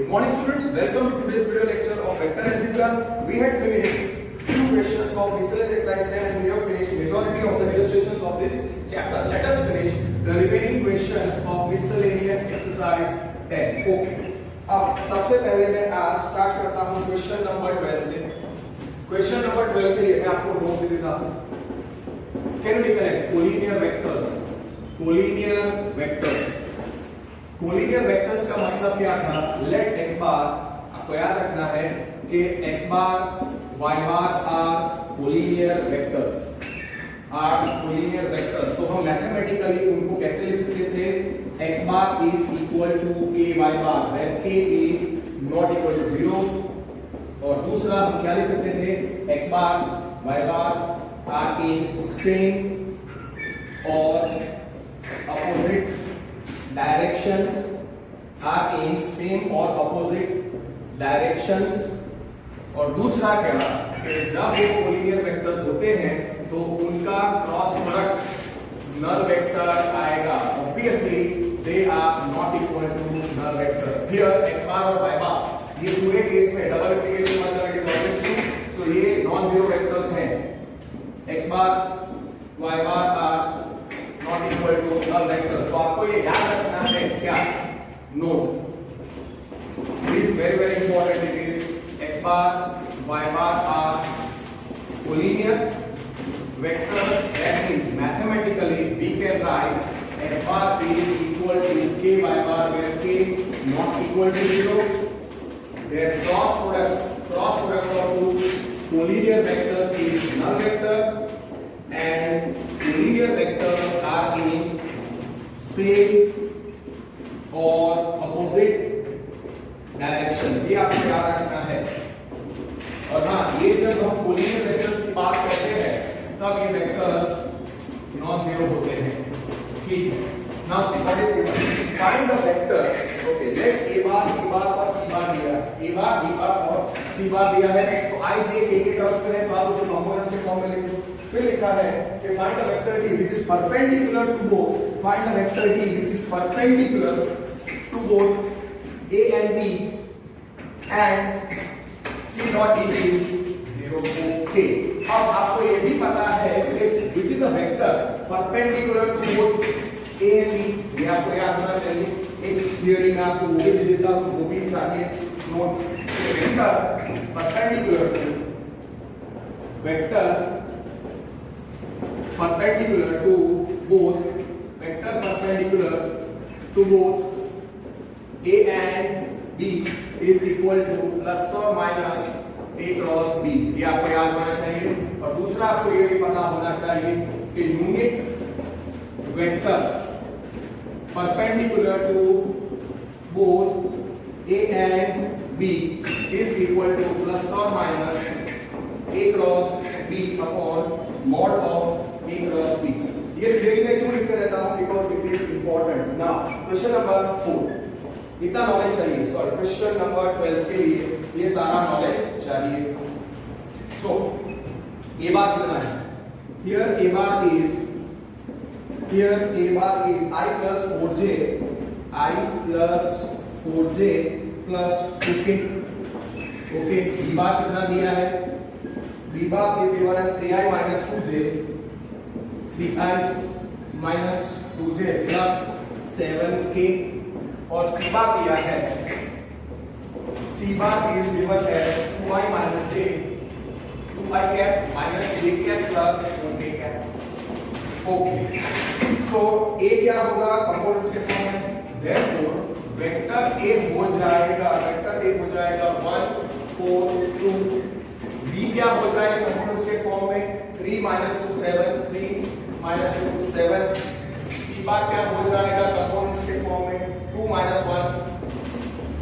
Good morning students, welcome to today's video lecture of vector algebra. We had finished few questions of miscellaneous exercise 10 and we have finished majority of the illustrations of this chapter. Let us finish the remaining questions of miscellaneous exercise 10. Okay. अब सबसे पहले मैं आज start करता हूं question number 12 से. Question number 12 के लिए मैं आपको नोट दे देता हूं. Can you recollect collinear vectors? Collinear vectors. Collinear vectors का मतलब क्या था? लेट x बार, आपको याद रखना है कि x bar y bar are collinear vectors, तो हम मैथमेटिकली उनको कैसे लिख सकते थे? x bar is equal to a y bar where k is not equal to 0, और दूसरा हम क्या लिख सकते थे? x bar y bar are in same और opposite directions, are in same or opposite directions. और दूसरा क्या कि जब वो कोलिनियर वेक्टर्स होते हैं तो उनका क्रॉस प्रोडक्ट नल वेक्टर आएगा. Obviously they are not equal to null vectors. Here x bar और y बार ये पूरे केस में डबल एप्लीकेशन मतलब इट इज ऑब्वियसली, सो ये नॉन जीरो वेक्टर्स हैं. x bar y bar are not equal to null vectors. तो आपको ये याद रखना है क्या? Note, it is very very important. It is x bar y bar are collinear vectors. That means mathematically we can write x bar is equal to k y bar where k not equal to 0. their cross product of two collinear vectors is null vector and collinear vectors are in same or opposite directions. ये आपको याद रखना है. और हाँ, ये जब हम collinear vectors की बात करते हैं तब ये vectors नॉन जीरो होते हैं. ठीक है. Now see what is given. Find the vector. Okay, let a bar b bar और c bar दिया है. a bar b bar और c bar दिया है. तो i j k के टर्म्स में है तो आप उसे कंपोनेंट्स के फॉर्म में लिख दो. फिर लिखा है कि find the vector d which is perpendicular to both. Find the vector d which is perpendicular to both a and b and c dot d is 0. Okay. अब आपको ये भी पता है कि which is a vector perpendicular to both a and b. ये आपको याद होना चाहिए. एक थियरी में आपको वो भी दे देता हूं, वो भी चाहिए note. Vector perpendicular to both a and b is equal to plus or minus a cross b. ये आपको याद होना चाहिए. और दूसरा आपको ये भी पता होना चाहिए कि unit vector perpendicular to both a and b is equal to plus or minus a cross b upon mod of a cross b. ये थ्योरी में क्यों लिखते रहता हूं? Because it is important. Now question number 4. इतना knowledge चाहिए. Sorry, question number 12 के लिए ये सारा नॉलेज चाहिए. सो a बार कितना है? Here a bar is I plus 4j plus 2k. Okay, b बार कितना दिया है? b bar is given as 3i minus 2j plus 7k. और c बार दिया है, c bar is given as 2i minus j 2i cap minus j cap plus 4k cap. Okay. So a क्या होगा? Components के form में. Therefore vector a हो जाएगा 1 4 2. b क्या हो जाएगा कंपोनेंट्स के फॉर्म में? 3 minus 2 7 3 minus 2 7. c बार क्या हो जाएगा कंपोनेंट्स के फॉर्म में? 2 minus 1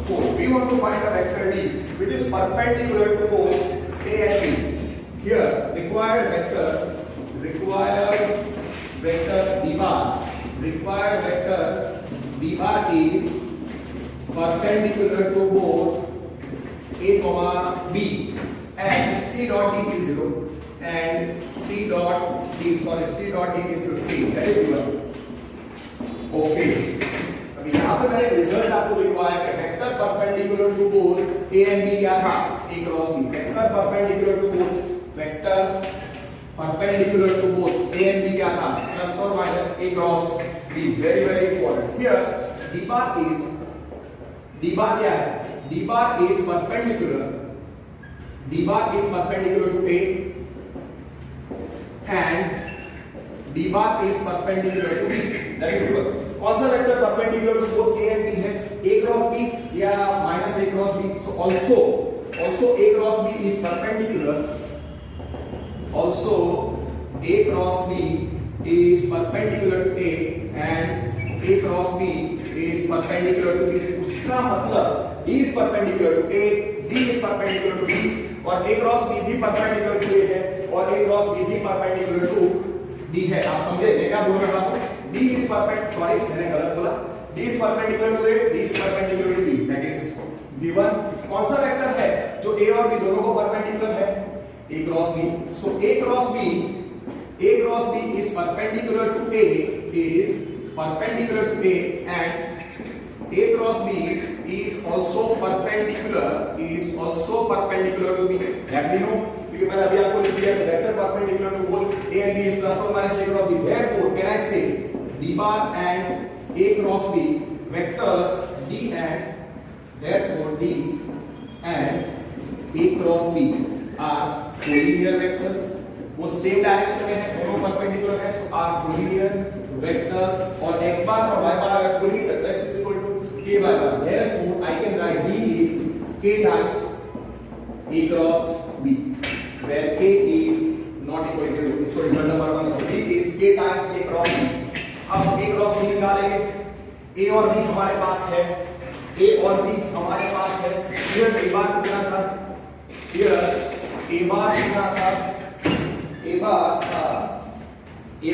4. We want to find the vector d which is perpendicular to both a and b. Here required vector d bar is perpendicular to both a comma b and c dot d is 0 and c dot d is 15. That is given. Okay. अभी यहाँ पे मैंने result आपको लिखवाया कि vector perpendicular to both A and B क्या था, a cross b। Vector perpendicular to both, vector perpendicular to both a and b क्या था, plus or minus a cross b। very very important here d bar क्या है, d bar is perpendicular to a and d bar is perpendicular to b, that is good। कौन सा vector perpendicular to both a and b है, a cross b या minus a cross b। so also a cross b is perpendicular, also a cross b is perpendicular to a and a cross b is perpendicular to b। उसका मतलब d is perpendicular to a, d is perpendicular to b और a cross b भी perpendicular to a है और a cross b भी perpendicular to d है। आप समझे मैं क्या बोल रहा हूं, d is perpendicular, सॉरी मैंने गलत बोला, d is perpendicular to a, d is perpendicular to b, that is b1। कौन सा वेक्टर है जो a और b दोनों को perpendicular है, a cross b। so a cross b is perpendicular to a, and a cross b is also perpendicular to b। that we know क्योंकि मैंने अभी आपको लिख दिया कि vector perpendicular to both a and b is plus or minus a cross b। therefore can I say d bar and a cross b vectors d and therefore d and a cross b are collinear vectors, वो same direction में है, दोनों perpendicular है, सो are collinear vectors. और x bar और y बार अगर collinear x is equal to k by y, therefore I can write d is k times a cross b where k is not equal to 0। इसको result number 1 d is k times a cross b। अब a cross b निकालेंगे, a और b हमारे पास है, a और b हमारे पास है। here a बार कितना था, here a बार कितना था, a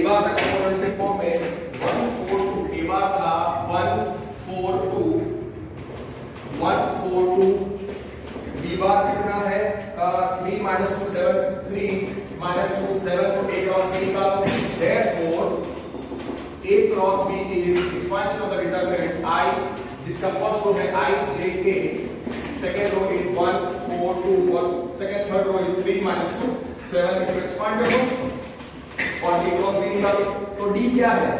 बार का कंपोनेंट्स के फॉर्म में 142, a बार था 142, b बार कितना है 3 minus 2 7, 3 minus 2 7, तो a cross b निकालो। therefore a cross b is expansion of the determinant I, जिसका फर्स्ट रो है I j k, second row is 1 4 2 और third row is 3 minus 2 7। इसको एक्सपांड करो और a cross b निकालो। तो d क्या है,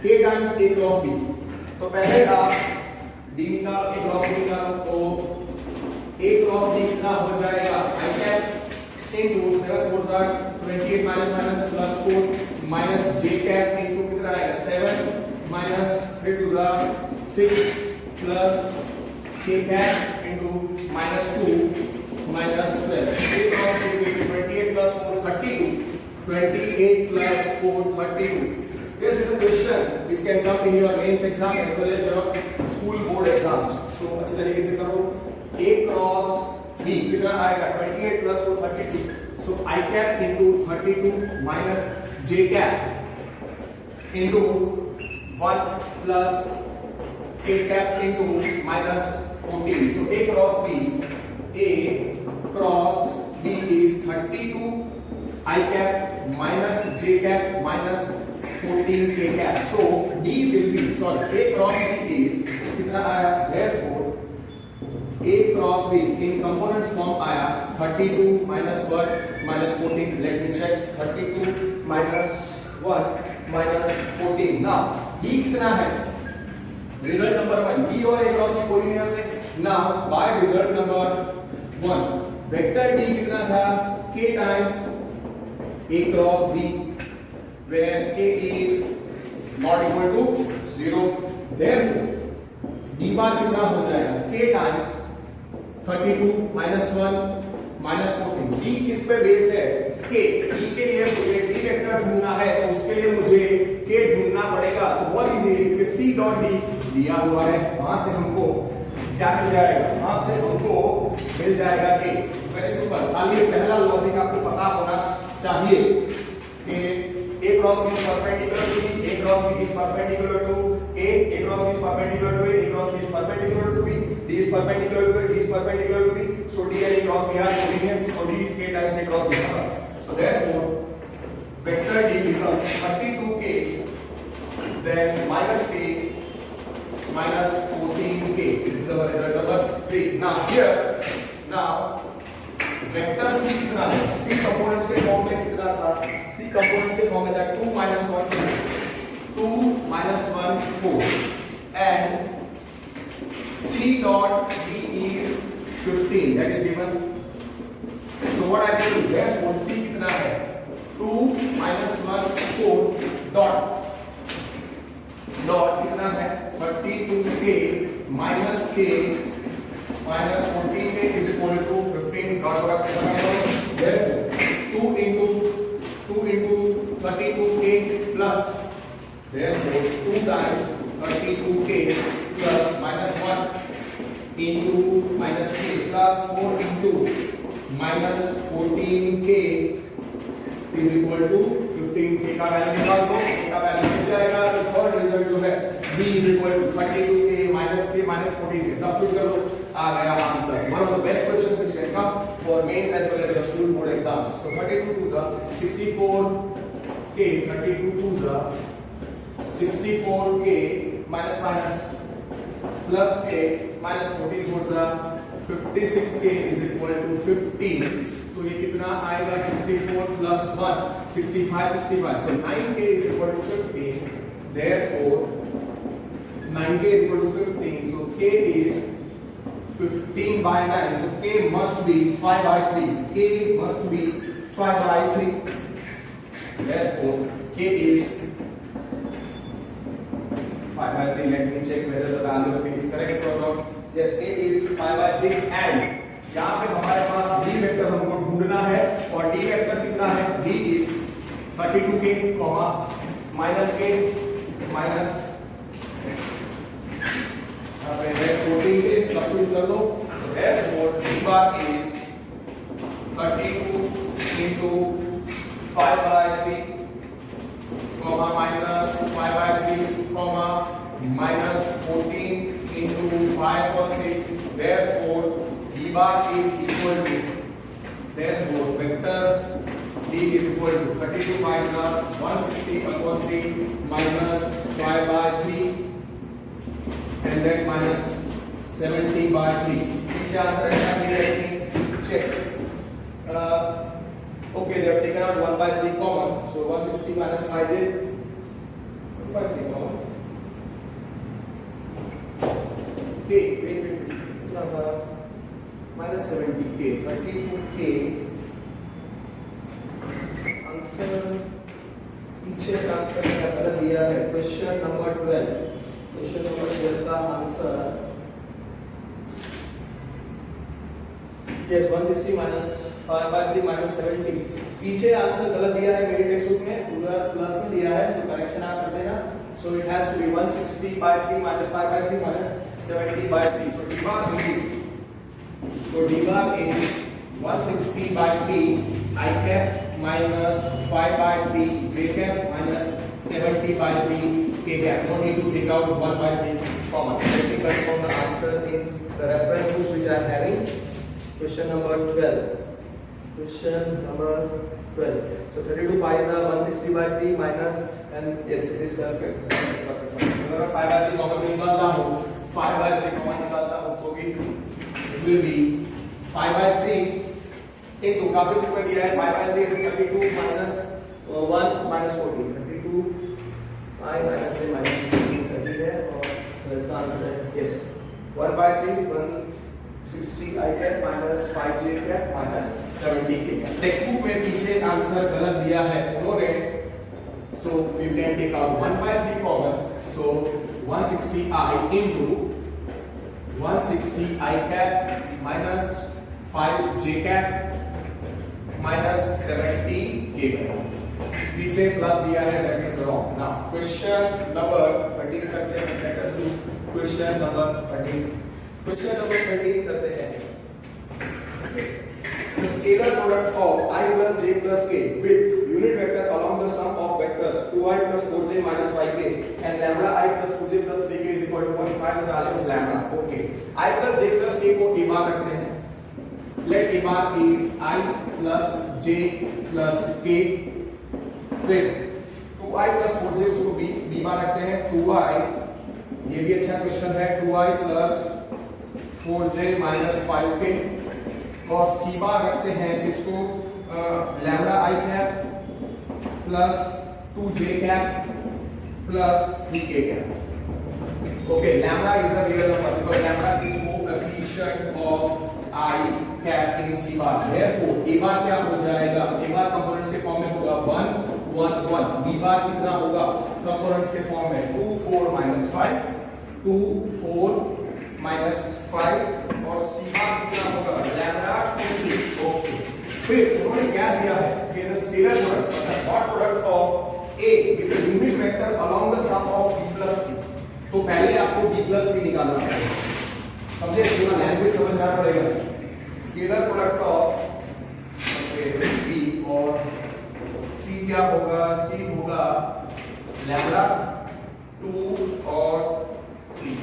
k times a cross b। तो पहले आप d निकालो, a cross b निकालो, तो a cross b कितना हो जाएगा, I cap into 7 4 are 28 minus plus 4 minus j cap into कितना आएगा 7 minus 3 2 are 6 plus k cap into minus 2 minus 12। a cross b will be 28 plus 4 32, 28 plus 4 32। This is a question which can come in your mains exam as well as your school board exams। so अच्छी तरीके से करो। a cross b कितना आएगा 28 plus 4 32, so I cap into 32 minus j cap into 1 plus k cap into minus 14। so a cross b is 32 I cap minus j cap minus 14 k cap। so d will be, sorry, a cross b is कितना आया, therefore a cross b in components form आया 32 minus 1 minus 14। let me check, 32 minus 1 minus 14। now d कितना है, result number 1, d और a cross b collinear थे। now by result number 1 vector d कितना था, k times a cross b where k is not equal to 0। therefore d बार कितना हो जाएगा, k times 32 minus 1 minus 14। d किस पे based है, k। d के लिए मुझे d वेक्टर ढूंढना है तो उसके लिए मुझे k ढूंढना पड़ेगा। तो बहुत इजी है क्योंकि c डॉट d दिया हुआ है, वहां से हमको क्या मिल जाएगा, वहां से हमको मिल जाएगा k। Very simple. खाली पहला लॉजिक आपको पता होना चाहिए कि a cross b is perpendicular to b, a cross b is perpendicular to a cross b is perpendicular to a cross b is perpendicular to b, d is perpendicular to a, d is perpendicular to b, so d and a cross b are colinear, so d is k times a cross b। so therefore vector d becomes 32k then minus k minus 14k. This is our result number 3. Now here, now vector c कितना है? c components के form में कितना था? c components के form में था 2 minus 1 2 minus 1 4 and c dot b is 15, that is given. So what I can do, therefore c कितना है? 2 minus 1 4 dot कितना है? 32k minus k minus 14k is equal to 15 dot product से बना करो. Therefore 2 into 32k plus, therefore 2 times 32k plus minus 1 into minus k plus 4 into minus 14k is equal to 15k का value निकाल दो. k का value मिल जाएगा. तो third result जो है b is equal to 32k minus k minus 14k. Substitute कर लो, आ गया answer. One of the best questions which can come for mains as well as the school board exams. So 32 to the 64k, 32 to the 64k minus minus plus k minus 14 to the 56k is equal to 15. तो ये कितना आएगा? 64 plus 1 65 65. So 9k is equal to 15. Therefore 9k is equal to 15. So k is 15 by 9. So k must be 5 by 3. K must be 5 by 3. Therefore k is 5 by 3. Let me check whether the value of k is correct or not. Yes, k is 5 by 3 and यहाँ पे हमारे पास d vector हमको ढूंढना है और d vector कितना है? d is 32k, minus k minus यहाँ पे है 14k. सब्स्टिट्यूट कर लो. Therefore d bar is 32 into 5 by 3, minus 5 by 3, minus 14 into 5 by 3. Therefore d bar is equal to, therefore vector d is equal to 32 minus 160 upon 3 minus 5 by 3 and then minus 70 by 3. Which answer ऐसा नहीं है? Check. Okay, they have taken out 1 by 3 common. So 160 minus 5j 1 by 3 common. Wait. minus 70k, 32k. Answer पीछे का answer क्या कर दिया है? Question number 12. Question number 12 का answer yes 160 minus 5 by 3 minus 70. पीछे आंसर गलत दिया है मेरे टेक्स्ट बुक में, उधर प्लस में दिया है. सो करेक्शन आप कर देना. So it has to be 160 by 3 minus 5 by 3 minus 70 by 3. So d bar is 160 by 3 I cap minus 5 by 3 j cap minus 70 by 3 k cap. No need to take out 1 by 3 common. Let me confirm the answer in the reference books which I am having. Question number 12. Question number 12. So 32 5s are 160 by 3 minus, and yes, it is perfect. अगर 5 by 3 common निकालता हूँ, 5 by 3 common निकालता हूँ तो भी it will be 5 by 3 into काफी में दिया है 5 by 3 into 32 minus 1 minus 14. 32 I minus 3 minus 14 सही है और इसका आंसर है yes 1 by 3 is 160 I cap minus 5 j cap minus 70 k. Text book में पीछे आंसर गलत दिया है उन्होंने. So you can take out 1 by 3 common. So 160 I into 160 I cap minus 5 j cap minus 70 k cap. पीछे plus दिया है, that is wrong. Now question number 13 करते हैं. Let us do question number 13. Question number 13 करते हैं. The scalar product of I plus j plus k with unit vector along the sum of vectors 2i plus 4j minus 5k and lambda I plus 2j plus 3k is equal to 1. Find the value of lambda. Okay. I plus j plus k को a bar रखते हैं. Let a bar is I plus j plus k. फिर 2i plus 4j उसको b bar रखते हैं. 2i ये भी अच्छा क्वेश्चन है 2i plus 4j minus 5k और सी बार रखते हैं इसको lambda I cap plus 2j cap plus 3k cap. Okay, lambda is the real number because lambda is coefficient of I cap in C bar. Therefore a bar क्या हो जाएगा, a bar components के form में होगा 1 1 1, b बार कितना होगा components के form में 2 4 माइनस 5 2 4 माइनस 5 और सी बार कितना होगा लैम्डा 2। ओके, फिर उन्होंने क्या दिया है कि द स्केलर प्रोडक्ट मतलब dot product of a with the unit vector along the sum of b plus c। तो पहले आपको b प्लस c निकालना पड़ेगा, समझे, इसका लैंग्वेज समझना पड़ेगा। स्केलर प्रोडक्ट ऑफ b और c क्या होगा, c होगा लैम्डा 2 और 3।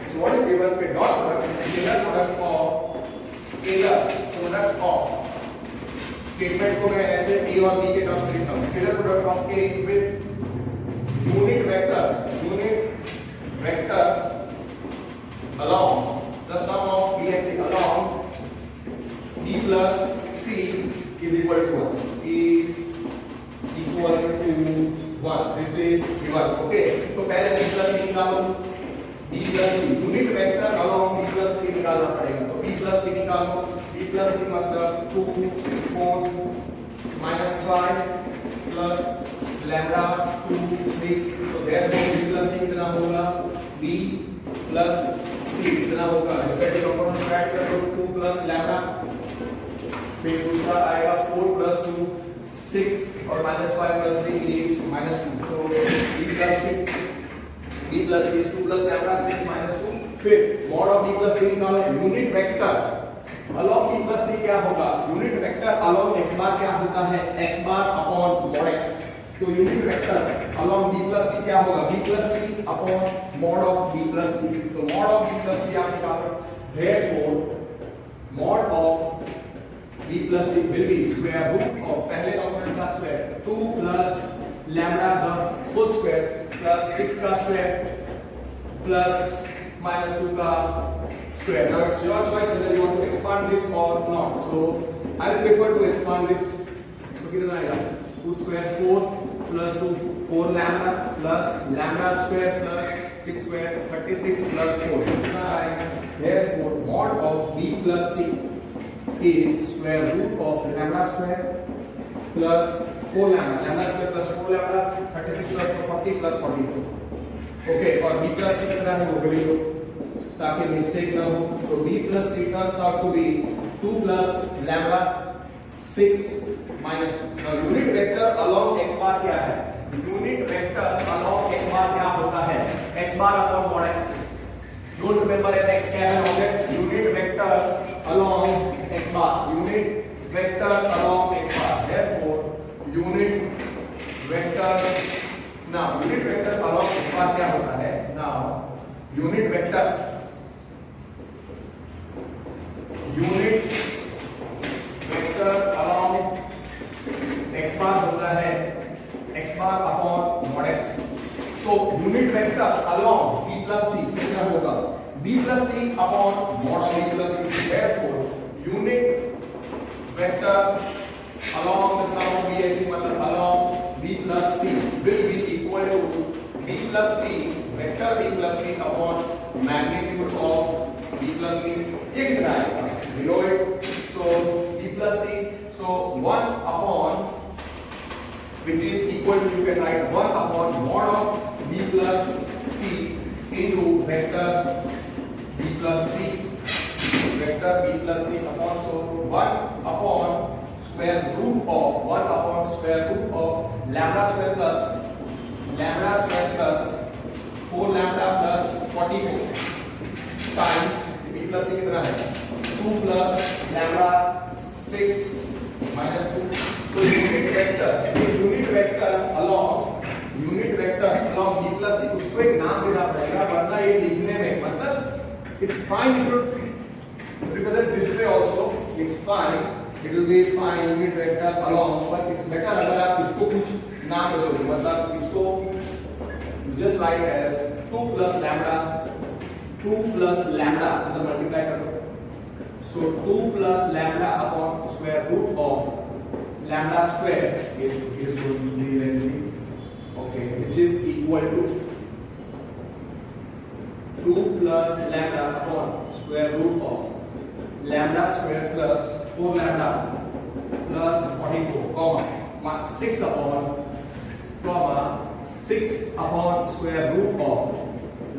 सो व्हाट इज गिवन पे dot product scalar product of statement को मैं ऐसे a और b के टर्म्स में लिखता हूं। Scalar product of a with unit vector along the sum of b and c along b plus c is equal to 1 is equal to 1। this is given। okay, तो पहले b plus c निकालो, b plus c unit vector along b plus c निकालना पड़ेगा। तो b plus c निकालो, b plus c मतलब 2 4 minus 5 plus lambda 2 3। so therefore b plus c कितना होगा, b plus कितना होगा रिस्पेक्टिव कंपोनेंट्स ऐड कर दो 2 प्लस लैम्डा, फिर दूसरा आएगा 4 प्लस 2 6 और minus 5 plus 3 is minus 2। So b plus c 2 plus lambda 6 minus 2। फिर mod of b plus c निकालो, unit vector along b plus c क्या होगा, यूनिट वेक्टर अलोंग x बार क्या होता है x bar upon mod x। तो unit vector along b plus c क्या होगा, b plus c upon mod of b plus c। तो mod of b plus c आप निकालो, therefore mod of b plus c will be square root of पहले component का square 2 plus lambda the whole square plus 6 का square plus minus 2 का square। Now it's your choice whether you want to expand this or not. So I will prefer to expand this। तो कितना आएगा 2 square 4 plus 2 4 lambda plus lambda square plus 6 square 36 plus 4 कितना आएगा। Therefore mod of b plus c is square root of lambda square plus 4 lambda square plus 4 lambda 36 plus 40 plus 44। Okay, और b plus c कितना है वो भी लिखो ताकि mistake ना हो। तो b plus c turns out to be 2 plus lambda 6 minus 2। Now unit vector along x bar क्या है, unit vector along x bar क्या होता है, x bar upon mod x। Don't remember as x क्या है object, unit vector along x bar, unit vector along x bar। therefore unit vector along x bar क्या होता है, now unit vector along x bar होता है x bar upon mod x। तो unit vector along b plus c कितना होगा, b plus c upon mod of b plus c। therefore unit vector along the sum of b and c मतलब along b plus c will be equal to b plus c vector b plus c upon magnitude of b plus c। ये कितना आएगा, below it। so b plus c, so 1 upon which is equal to, you can write 1 upon mod of b plus c into vector b plus c, vector b plus c upon, so 1 upon square root of lambda square plus 4 lambda plus 44 times b plus c कितना है 2 plus lambda 6 minus 2। so unit vector along b plus c, उसको एक नाम देना पड़ेगा वरना ये लिखने में मतलब it's fine if you represent this way also, it's fine, it will be fine unit vector along, but it's better अगर आप इसको कुछ नाम दे दो, मतलब इसको you just write as 2 plus lambda मतलब मल्टीप्लाई कर दो, so 2 plus lambda upon square root of lambda square is going to be okay, which is equal to 2 plus lambda upon square root of lambda square plus 4 lambda plus 44 comma 6 upon square root of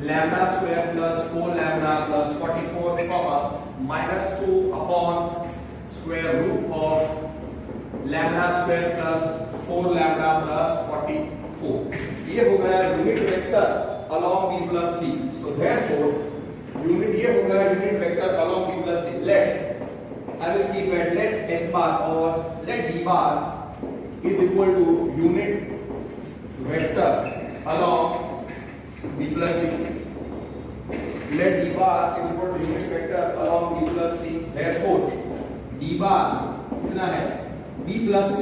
lambda square plus 4 lambda plus 44 comma minus 2 upon square root of lambda square plus 4 lambda plus 44. ये हो गया unit vector along b plus c. So therefore unit ये हो गया unit vector along b plus c. Let I will keep at let x bar or let d bar is equal to unit vector along b plus c. Let d bar is equal to unit vector along b plus c. Therefore d bar कितना है b plus c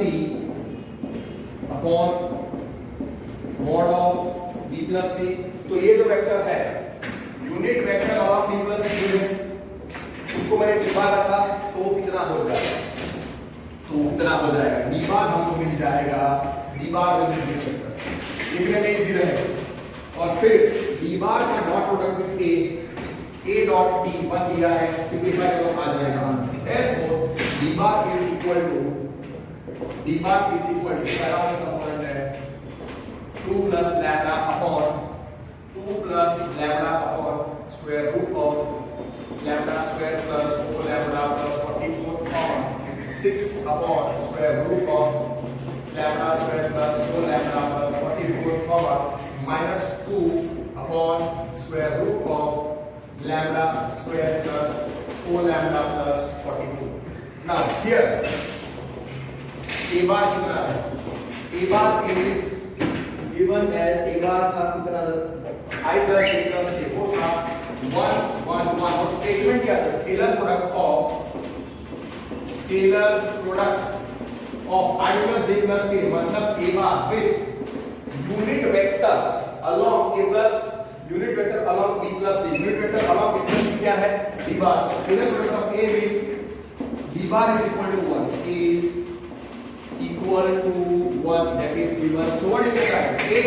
upon mod of b plus c. तो ये जो vector है unit vector along b plus c है, उसको मैंने d bar रखा तो कितना हो जाएगा, d bar हमको मिल जाएगा, d bar will be this vector, ये भी इजी रहेगा। और फिर d bar का dot product with a dot t 1 दिया है, सिंपलीफाई करो आ जाएगा answer. therefore d bar is equal to पहला कंपोनेंट है 2 plus lambda upon square root of lambda square plus 4 lambda plus 44 upon 6 upon square root of lambda square plus 4 lambda plus 44 comma minus 2 upon square root of lambda square plus 4 lambda plus 44. Now here a bar कितना है, a bar is given as a bar था कितना I plus a plus a वो था 1 1 1 और statement क्या था, scalar product of I plus j plus k मतलब a bar with unit vector along a plus unit vector along b plus c. unit vector along b plus c क्या है, d bar. Scalar product of a with d bar is equal to 1 is equal to 1, that is given. So what is it?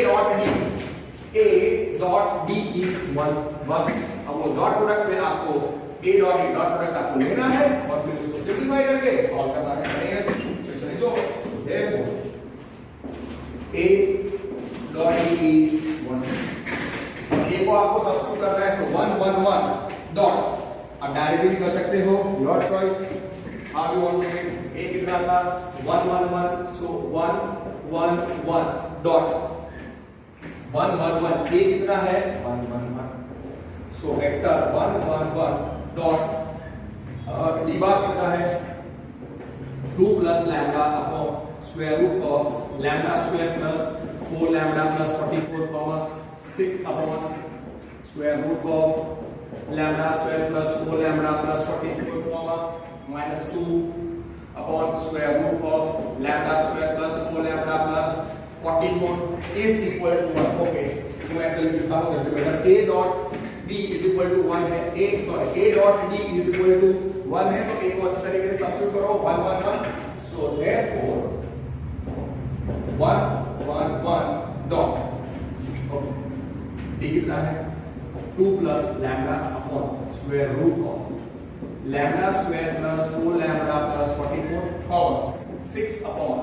A dot d is 1 बस। अब वो dot product में आपको a dot product आपको लेना है और फिर उसको सिंपलीफाई करके सॉल्व करना है। जो therefore a dot d is 1, a को आपको सब्स्टिट्यूट करना है, so 1 1 1 डॉट। अब डायरेक्टली भी कर सकते हो, your choice, how you want to make। a कितना था 1 1 1, so 1 1 1 डॉट 1 1 1 a कितना है 1 1 1, so वेक्टर 1 1 1 डॉट d बार कितना है 2 plus lambda upon square root of lambda square plus 4 lambda plus 44 comma 6 upon square root of lambda square plus 4 lambda plus 44 comma minus 2 upon square root of lambda square plus 4 lambda plus 44 is equal to 1. Okay, तो मैं ऐसे लिख देता हूँ, जैसे बेटा a dot b is equal to 1 है, a dot d is equal to 1 है, तो a को अच्छी तरीके से सब्स्टिट्यूट करो 1 1 1, so therefore 1 1 1 dot, okay, d कितना है 2 plus lambda upon square root of lambda square plus 4 lambda plus 44 comma 6 upon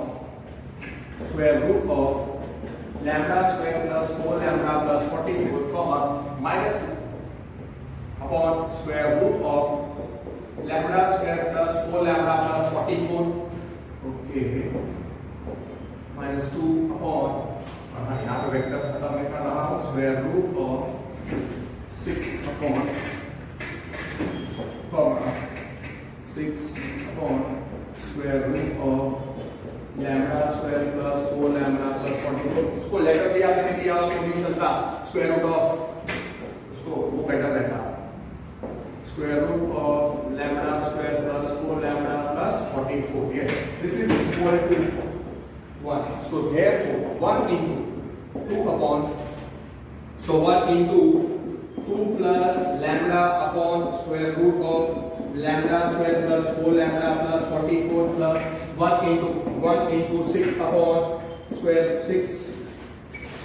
square root of lambda square plus 4 lambda plus 44 comma minus 2 upon square root of lambda square plus 4 lambda plus 44, okay, minus 2 upon यहाँ पे vector खत्म मैं कर रहा हूँ, square root of 6 upon 6 upon square root of lambda square plus 4 lambda plus 44, उसको letter भी आपने दिया तो नहीं चलता, square root of उसको वो बेटर रहता, square root of lambda square plus 4 lambda plus 44, yes, this is equal to 1, so therefore 1 into 2 upon So 1 into 2 plus lambda upon square root of lambda square plus 4 lambda plus 44 plus 1 into 6 upon square 6.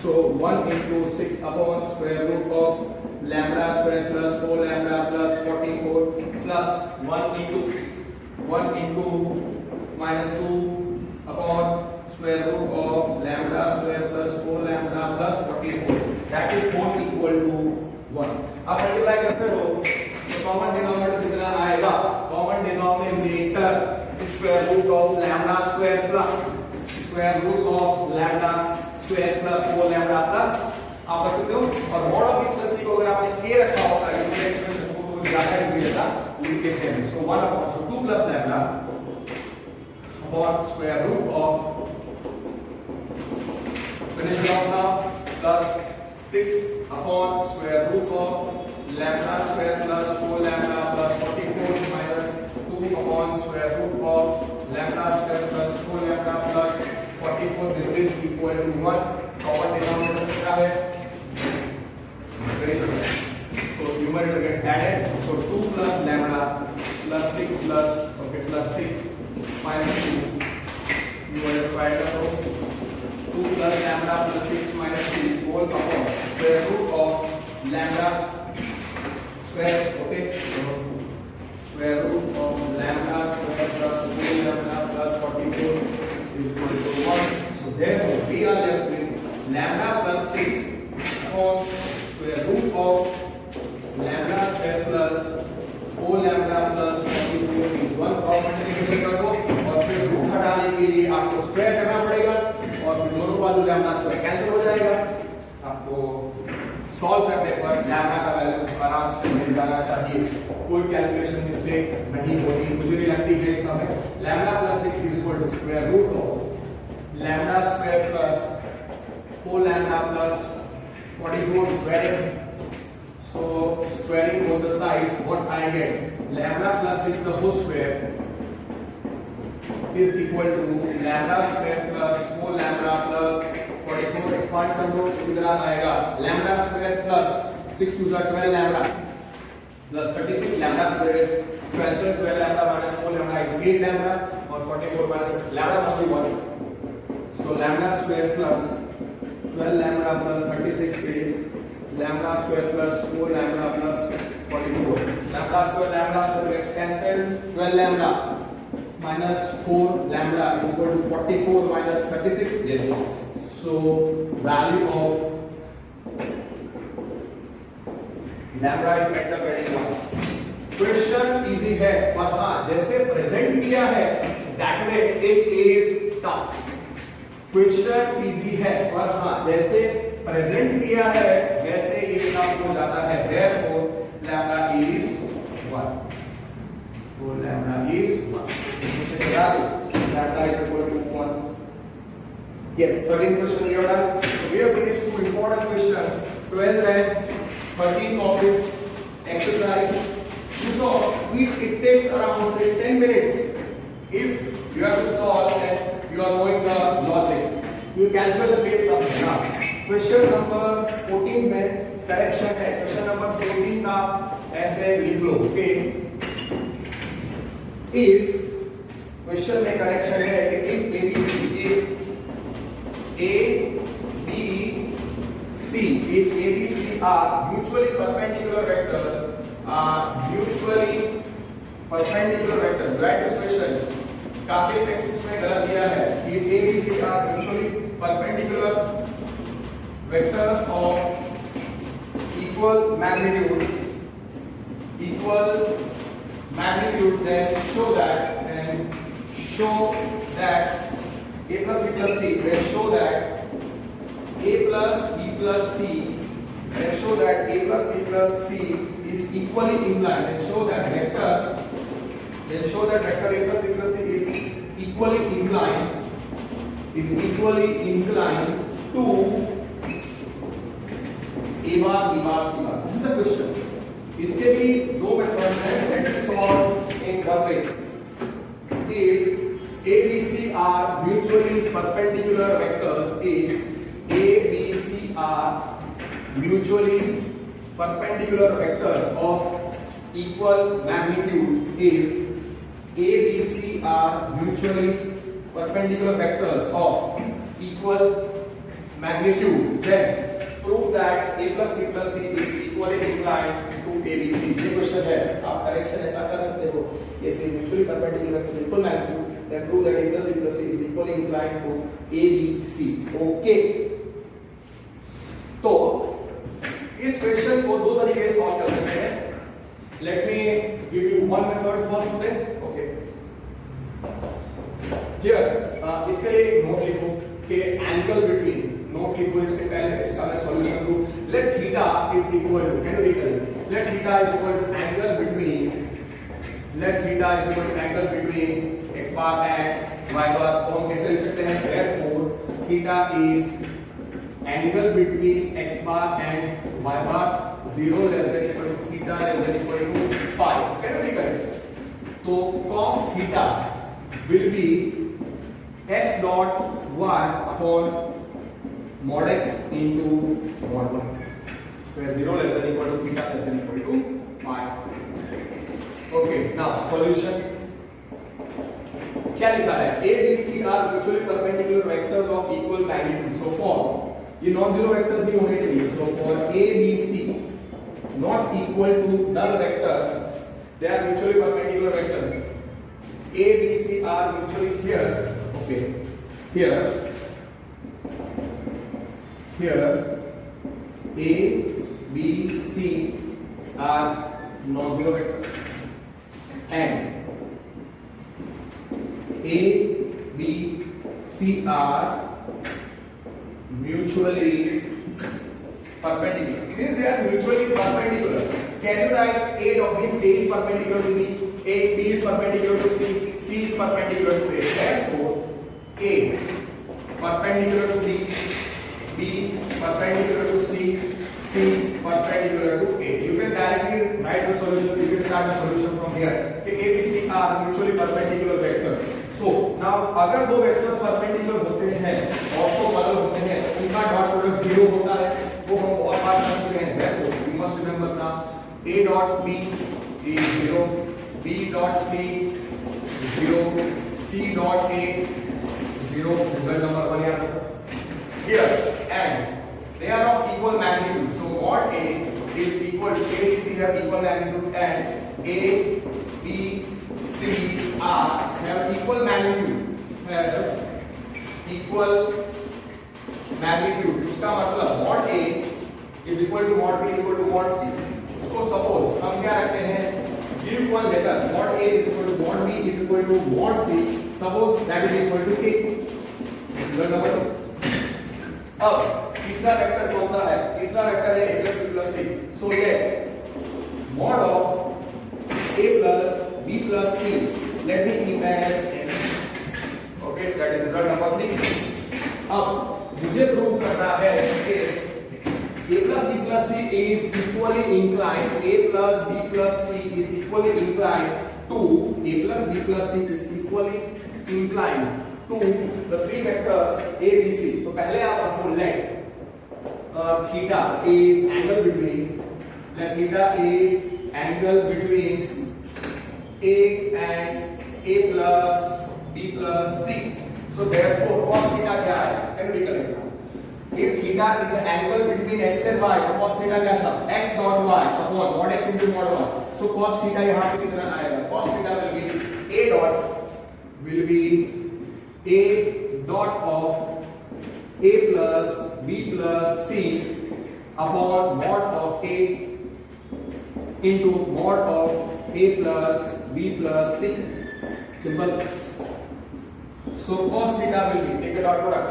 So 1 into 6 upon square root of lambda square plus 4 lambda plus 44 plus 1 into minus 2 upon square root of lambda square plus 4 lambda plus 44. That is both equal to 1. अब multiply करते हो तो common denominator कितना आएगा? Common denominator square root of lambda square plus square root of lambda square plus 4 lambda plus आप रख सकते हो। और mod of b plus c को अगर आपने k रखा होता है तो एक्सप्रेशन को तो ज्यादा इजी रहता, लिख देते हैं। So 1 upon so 2 plus lambda upon square root of finish it off now plus 6 upon square root of lambda square plus 4 lambda plus 44 minus 2 upon square root of lambda square plus 4 lambda plus 44. This is equal to 1. Common denominator कितना है? Very simple. So numerator gets added. So 2 plus lambda plus 6 plus plus 6 minus 2. Numerator को add करो. 2 plus lambda plus 6 minus 2 whole upon square root of lambda square, okay? So square root of lambda square plus 4 lambda plus 44 is equal to 1. So therefore we are left with lambda plus 6 upon square root of lambda square plus 4 lambda plus 44 is 1. Cross multiplication कर दो और फिर root हटाने के लिए आपको square करना पड़ेगा और फिर दोनों वाले लैम्डा स्क्वायर कैंसिल हो जाएगा। आपको सॉल्व करने पर लैम्डा का वैल्यू आराम से मिल जाना चाहिए, कोई कैलकुलेशन मिस्टेक नहीं होगी। मुझे नहीं लगती है इस समय। Lambda plus 6 is equal to square root of lambda square plus 4 lambda plus 44 squaring. So squaring both the sides, what I get? Lambda plus 6 the whole square is equal to lambda square plus 4 lambda plus 44. Expand कर दो कितना आएगा? Lambda square plus 6 to the 12 lambda plus 36 lambda square is 12 से 12 lambda minus 4 lambda is 8 lambda और 44 minus lambda must be 1. So lambda square plus 12 lambda plus 36 is lambda square plus 4 lambda plus 44. Lambda square gets cancelled. 12 lambda minus 4 lambda is equal to 44 minus 36. Yes. So value of lambda is end up getting 1. Question easy है पर हाँ जैसे present किया है that way it is tough. Question easy है पर हाँ जैसे प्रेजेंट किया है वैसे ये टफ हो जाता है। therefore lambda is 1. तो lambda is 1. इससे बता दो lambda is equal to 1. Yes, 13th question we have done. So we have finished two important questions, 12 and 13 of this exercise. So it takes around say 10 minutes if you have to solve and you are knowing the logic. You calculation based something now. Question number 14 में correction है. Question number 14 का ऐसे लिख लो. Okay. If question में correction है कि if A B C are mutually perpendicular vectors write this question. काफी text में गलत दिया है कि A B C are mutually perpendicular vectors of equal magnitude then show that A plus B plus C then show that A plus B plus C then show that A plus B plus C is equally inclined and show that vector A plus B plus C is equally inclined to A bar B bar C bar. This is the question. इसके भी दो methods हैं. Let us solve in one way. If A B C are mutually perpendicular vectors, if A B C are mutually mutually perpendicular vectors of equal magnitude if A, B, C are mutually perpendicular vectors of equal magnitude, then prove that A plus B plus C is equally inclined to ABC. ये question है, आप correction ऐसा कर सकते हो, ऐसे mutually perpendicular to equal magnitude, then prove that A plus B plus C is equally inclined to ABC. Okay. तो इस क्वेश्चन को दो तरीके से सॉल्व कर सकते हैं. Let me give you one method first today. Okay. Here, इसके लिए एक नोट लिखो कि एंगल बिटवीन, नोट लिखो इसके पहले, इसका मैं सॉल्यूशन दूं. Let theta is equal to, can you recall? Let theta is equal to angle between, let theta is equal to angle between x bar and y bar. तो हम कैसे लिख सकते हैं? Therefore, theta is angle between x bar and y bar 0 less than equal to theta less than equal to phi. Can you recall? तो cos theta will be x dot y upon mod x into mod y, where 0 less than equal to theta less than equal to phi. Okay, now solution. क्या लिखा है? A, B, C are mutually perpendicular vectors of equal magnitude. So for ये non zero vectors ही होने चाहिए. So for A, B, C not equal to null vector, they are mutually perpendicular vectors. A, B, C are mutually here. Okay, here A, B, C are non-zero vectors, and A, B, C are mutually perpendicular. Since they are mutually perpendicular, can you write A dot means A is perpendicular to B, B is perpendicular to C is perpendicular to A. Therefore, A perpendicular to B perpendicular to C perpendicular to A. You can directly write the solution. You can start the solution from here. कि A, B, C are mutually perpendicular vectors. So now अगर दो vectors perpendicular होते हैं, orthogonal होते हैं, उनका dot product 0 होता है, वो हम बहुत बार कर चुके हैं. Therefore, you must remember now A dot B is 0, B dot C 0, C dot A 0. Result number 1 याद रखो. Here and they are of equal magnitude. So mod A is equal to A, B, C have equal magnitude, and A, B, C have equal magnitude. उसका मतलब mod A is equal to mod B is equal to mod C. उसको suppose हम क्या रखते हैं? Give one letter. Mod A is equal to mod B is equal to mod C. Suppose that is equal to A. Result number 2. अब तीसरा vector कौन सा है? तीसरा वेक्टर है A plus B plus C. So ये mod of A plus B plus C, let me keep as n. Okay, that is result number 3. अब मुझे प्रूव करना है कि A plus B plus C is equally inclined. A plus B plus C is equally inclined to A plus B plus C is equally inclined to the three vectors A, B, C. तो पहले आप हमको let theta is angle between, let theta is angle between A and A plus B plus C. So therefore cos theta क्या है? Can you recollect? If theta is the angle between x and y, तो cos theta क्या था? X dot y upon mod x into mod y. So cos theta यहाँ पे कितना आएगा? Cos theta will be A dot of A plus B plus C upon mod of A into mod of A plus B plus C. Simple. So cos theta will be, take the dot product,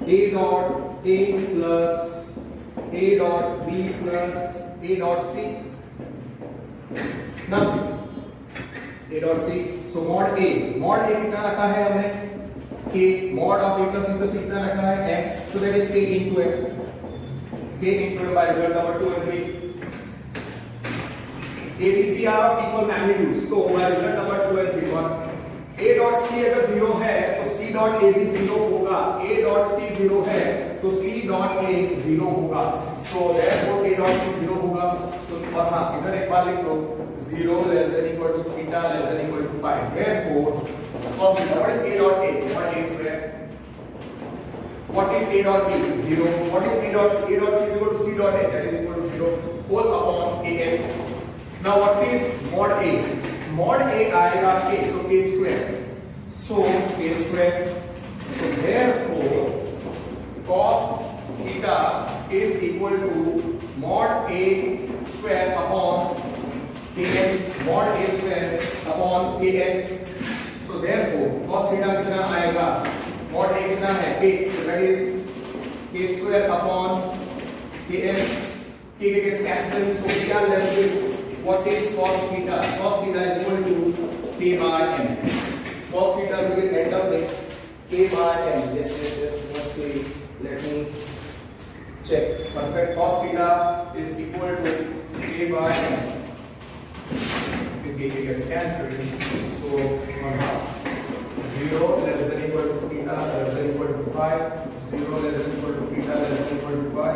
A dot A plus A dot B plus A dot C. Now see A dot C. So mod A कितना रखा है हमने? K. Mod of A plus B plus C कितना रखा है? M. So that is K into M. K into M by result number 2 and 3. A, B, C are of equal magnitudes. So by result number 2 and 3 1. A dot C अगर 0 है तो C dot A भी 0 होगा. A dot C 0 है तो c dot a 0 होगा, so therefore a dot c 0 होगा। सो और हां इधर एक बार लिख दो 0 less than equal to theta less than equal to pi, therefore cos theta what is a dot a, what a square, what is a dot b 0, what is a dot c, a dot c is equal to c dot a, that is equal to 0 whole upon kn। now what is mod a, mod a आएगा k, so k square, so k square, so therefore cos theta is equal to mod a square upon kn, mod a square upon kn। so therefore cos theta कितना आएगा, mod a कितना है k, so that is k square upon kn, k gets cancelled, so we are left with what is cos theta, cos theta is equal to k by m, cos theta will end up with k by m, yes mostly let me check, perfect, cos theta is equal to k by m, k gets cancelled, so 0 less than equal to theta less than equal to pi, 0 less than equal to theta less than equal to pi,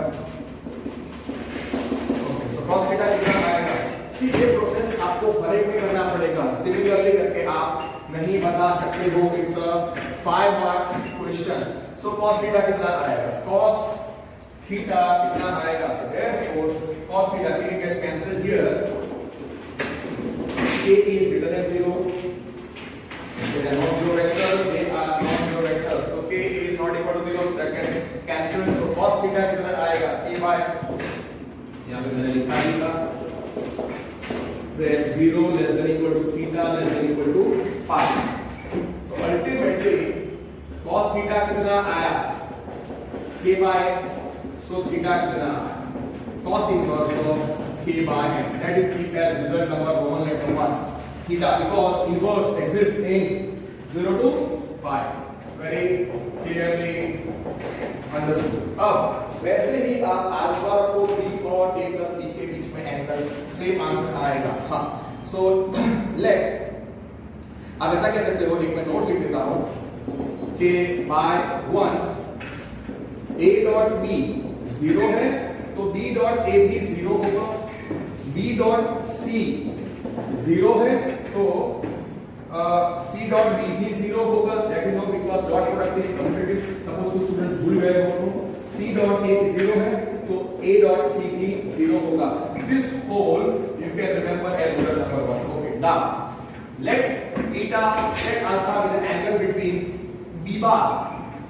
okay, so cos theta कितना आएगा, सी ये process आपको हर एक में करना पड़ेगा, similarly करके आप नहीं बता सकते हो, it's a 5 mark question. So cos theta कितना आएगा, cos थीटा कितना आएगा, so therefore cos theta k gets cancelled here, k is greater than 0, they are not zero vectors, they are not zero vectors, so k is not equal to 0, so that gets cancelled, so cos theta कितना आएगा, a by, यहाँ पे मैंने लिखा ही था, where 0 less than equal to theta less than equal to pi, so ultimately cos theta कितना आया, k by, so theta कितना आया, cos inverse of k by m, that is keep as result number Roman letter 1 theta, because inverse exists in 0 to pi, very clearly understood। अब वैसे ही आप alpha को b और a plus b के बीच में एंगल, सेम आंसर आएगा। हाँ, सो लेट आप ऐसा कह सकते हो, एक मैं नोट लिख देता हूं कि बाय 1 a डॉट b 0 है तो b डॉट a भी 0 होगा, b डॉट c 0 है तो c डॉट b भी 0 होगा, that is no because dot product is commutative, suppose कुछ स्टूडेंट्स भूल गए हो तो c डॉट a 0 है तो a डॉट c भी 0 होगा, this whole you can remember as result number 1। Okay, now let theta let alpha with an angle between b bar,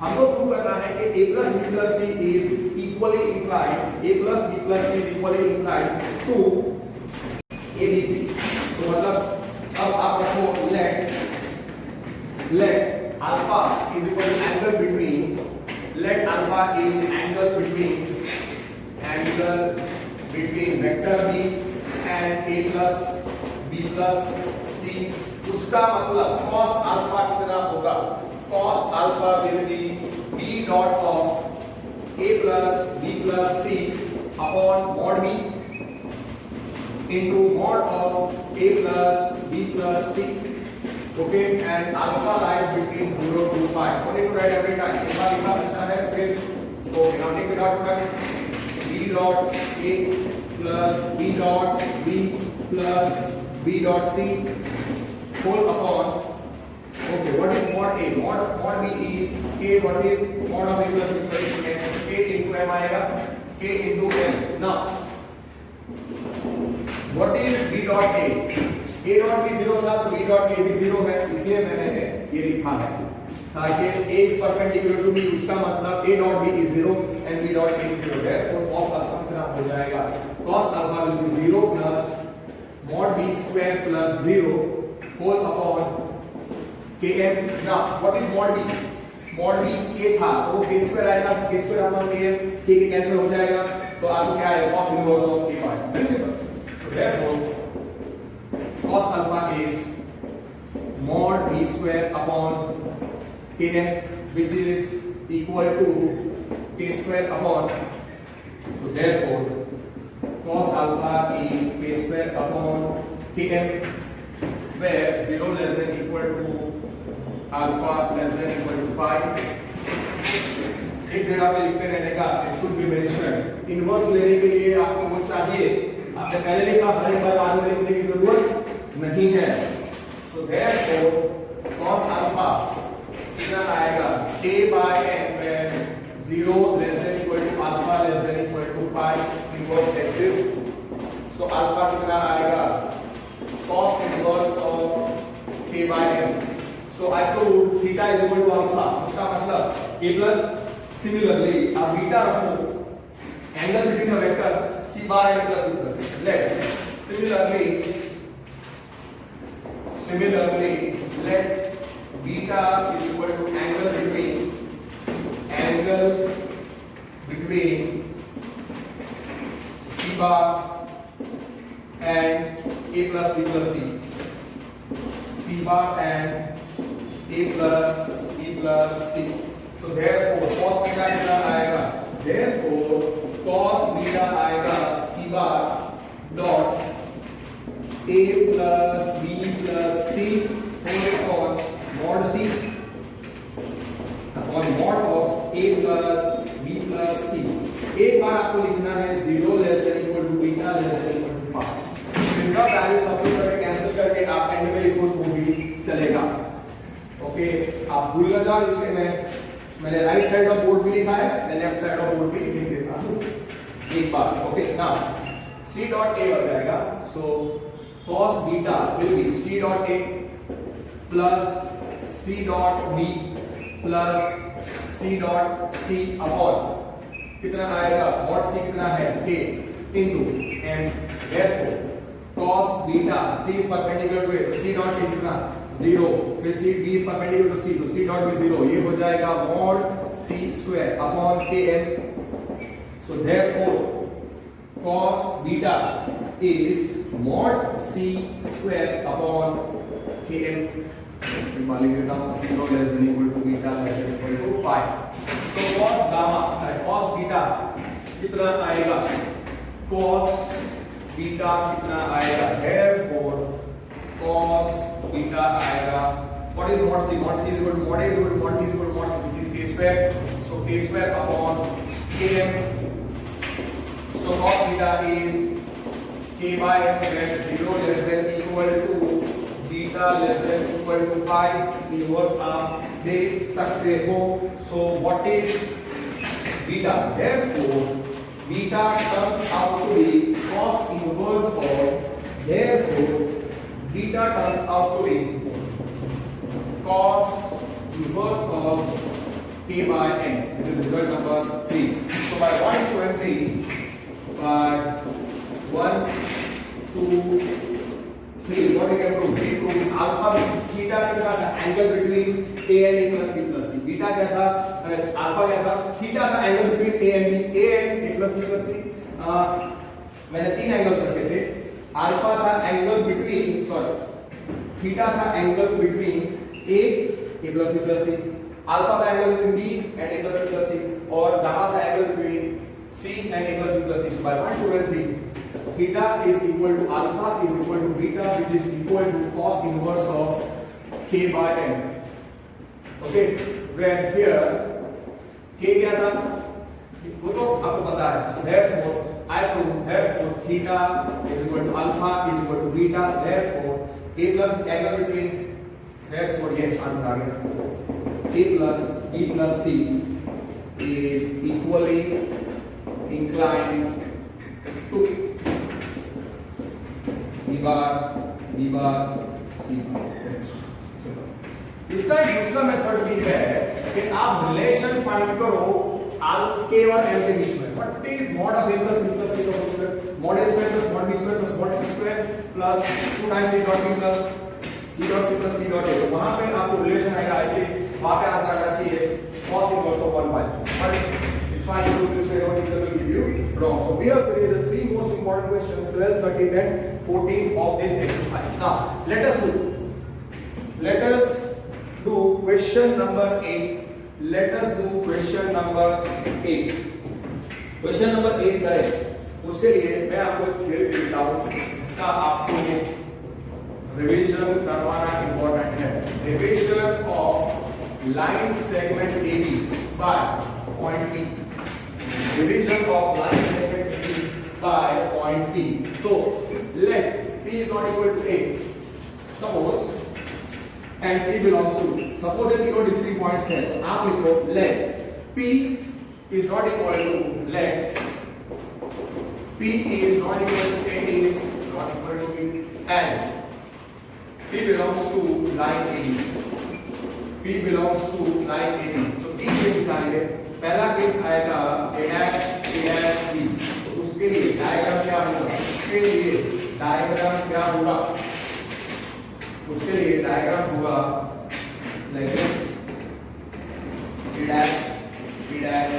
हमको प्रूव करना है कि a plus b plus c is equally inclined, a plus b plus c is equally inclined to abc, तो मतलब अब आप रखो let alpha is equal to angle between, let alpha is angle between vector b and a plus b plus c, उसका मतलब cos alpha कितना होगा, cos alpha will be b dot of a plus b plus c upon mod b into mod of a plus b plus c, okay, and alpha lies between 0 to pi, no need to write every time, एक बार लिखा अच्छा है फिर, okay, now take the dot product, b dot a plus b dot b plus b dot c whole upon, okay, what is mod a, mod b is k, what is mod of a plus b plus c, k into m आएगा, k into m। now what is b dot a, a dot भी 0 था तो b dot a भी 0 है, इसलिए मैंने ये लिखा है ताकि a is perpendicular to b, उसका मतलब a dot b is 0 and b dot a is 0, therefore cos alpha कितना हो जाएगा, cos alpha will be 0 plus mod b square plus 0 whole upon km। now what is mod b, mod b k था तो वो k square आएगा, k square upon km, k के cancel हो जाएगा तो आपको क्या आएगा, cos inverse of k by, very simple, so therefore cos alpha is mod b square upon kn, which is equal to k square upon, so therefore cos alpha is k square upon kn, where 0 less than equal to alpha less than equal to pi, एक जगह पे लिखते रहने का, it should be mention. Inverse लेने के लिए आपको वो चाहिए, आपने पहले लिखा, हर एक बार बाद में लिखने की जरूरत नहीं है। सो देयरफॉर cos अल्फा कितना आएगा, a by n where 0 less than equal to alpha less than equal to pi inverse exists। So alpha कितना आएगा, cos inverse of k by n। So I proved theta is equal to alpha, उसका मतलब a plus similarly a beta रखो, angle between the vector c bar and plus b plus c। Let similarly let beta is equal to angle between c bar and a plus b plus c bar and a plus c। So therefore cos beta कितना आएगा, therefore cos beta आएगा c bar dot a plus b plus c upon mod c upon mod of a plus b plus c। एक बार आपको लिखना है 0 less than equal to beta less than equal to pi। इसका value सबसे पहले cancel करके आप and में लिखो तो भी चलेगा। ओके, आप भूल ना जाओ, इसलिए मैंने राइट साइड ऑफ बोर्ड भी लिखा है, मैं लेफ्ट साइड ऑफ बोर्ड भी लिख देता हूं एक बार। Okay, now c dot a हो जाएगा। So cos beta will be c dot a plus c dot b plus c dot c upon कितना आएगा, mod c कितना है k into m। Therefore cos beta c is perpendicular to a, c dot a कितना 0, फिर c b is perpendicular to c, so c dot be 0, ये हो जाएगा mod c square upon km। so therefore cos beta is mod c square upon km। मान लेता हूँ 0 less than equal to beta less than equal to pi। so cos gamma cos beta कितना आएगा, cos beta कितना आएगा, therefore cos beta आएगा, what is mod c, mod c is equal to mod a is equal to mod b is equal to mod c, which is k square, so k square upon km। so cos beta is k by m where 0 less than equal to beta less than equal to pi। inverse आप देख सकते हो। so what is beta, therefore beta turns out to be cos inverse of, therefore beta turns out to be cos inverse of k by n, which is result number 3। so by 1, 2 and 3, by 1, 2, 3, what we can prove, we prove alpha theta कितना था, angle between a and a plus b plus c। Beta क्या था, alpha क्या था, theta था angle between a and b, a and a plus b plus c। मैंने तीन angles रखे थे, अल्फा था एंगल बिटवीन, सॉरी थीटा था angle between a plus b plus c, alpha था angle between b and a plus b plus c, और gamma था angle between c and a plus b plus c। so by 1, 2 and 3, theta is equal to alpha is equal to beta, which is equal to cos inverse of k by n। okay, where here k क्या था वो तो आपको पता है। so therefore I prove, therefore theta is equal to alpha is equal to beta, therefore a plus angle between, therefore yes answer आ गया, a plus b plus c is equally inclined to b bar c bar। इसका एक दूसरा method भी है कि आप relation find करो k और m के बीच में। What is mod of a plus b plus c का whole square, mod a square plus mod b square plus mod c square plus 2 times a dot b plus b dot c plus c dot a। वहां पे आपको relation आएगा, आएगी वहां पे answer आना चाहिए cos inverse of 1 pi, but it's fine to do this way, no teacher will give you wrong। so we have studied the three most important questions 12, 13 and 14 of this exercise। now let us do question number 8। let us do question number 8। Question number 8 करें, उसके लिए मैं आपको एक theory देता हूं, इसका आपको रिवीजन करवाना इंपॉर्टेंट है। Revision of line segment AB by point P. Division of line segment P by point P. So let P is not equal to A. Suppose and P belongs to, suppose ये तीनों distinct points हैं, तो आप लिखो let P is not equal to, let P is not equal to A is not equal to B and P belongs to line AB. P belongs to line AB. तो तीन cases आएंगे. पहला case आएगा A dash B. तो उसके लिए diagram क्या होगा? उसके लिए डायग्राम क्या होगा? उसके लिए डायग्राम होगा like this B dash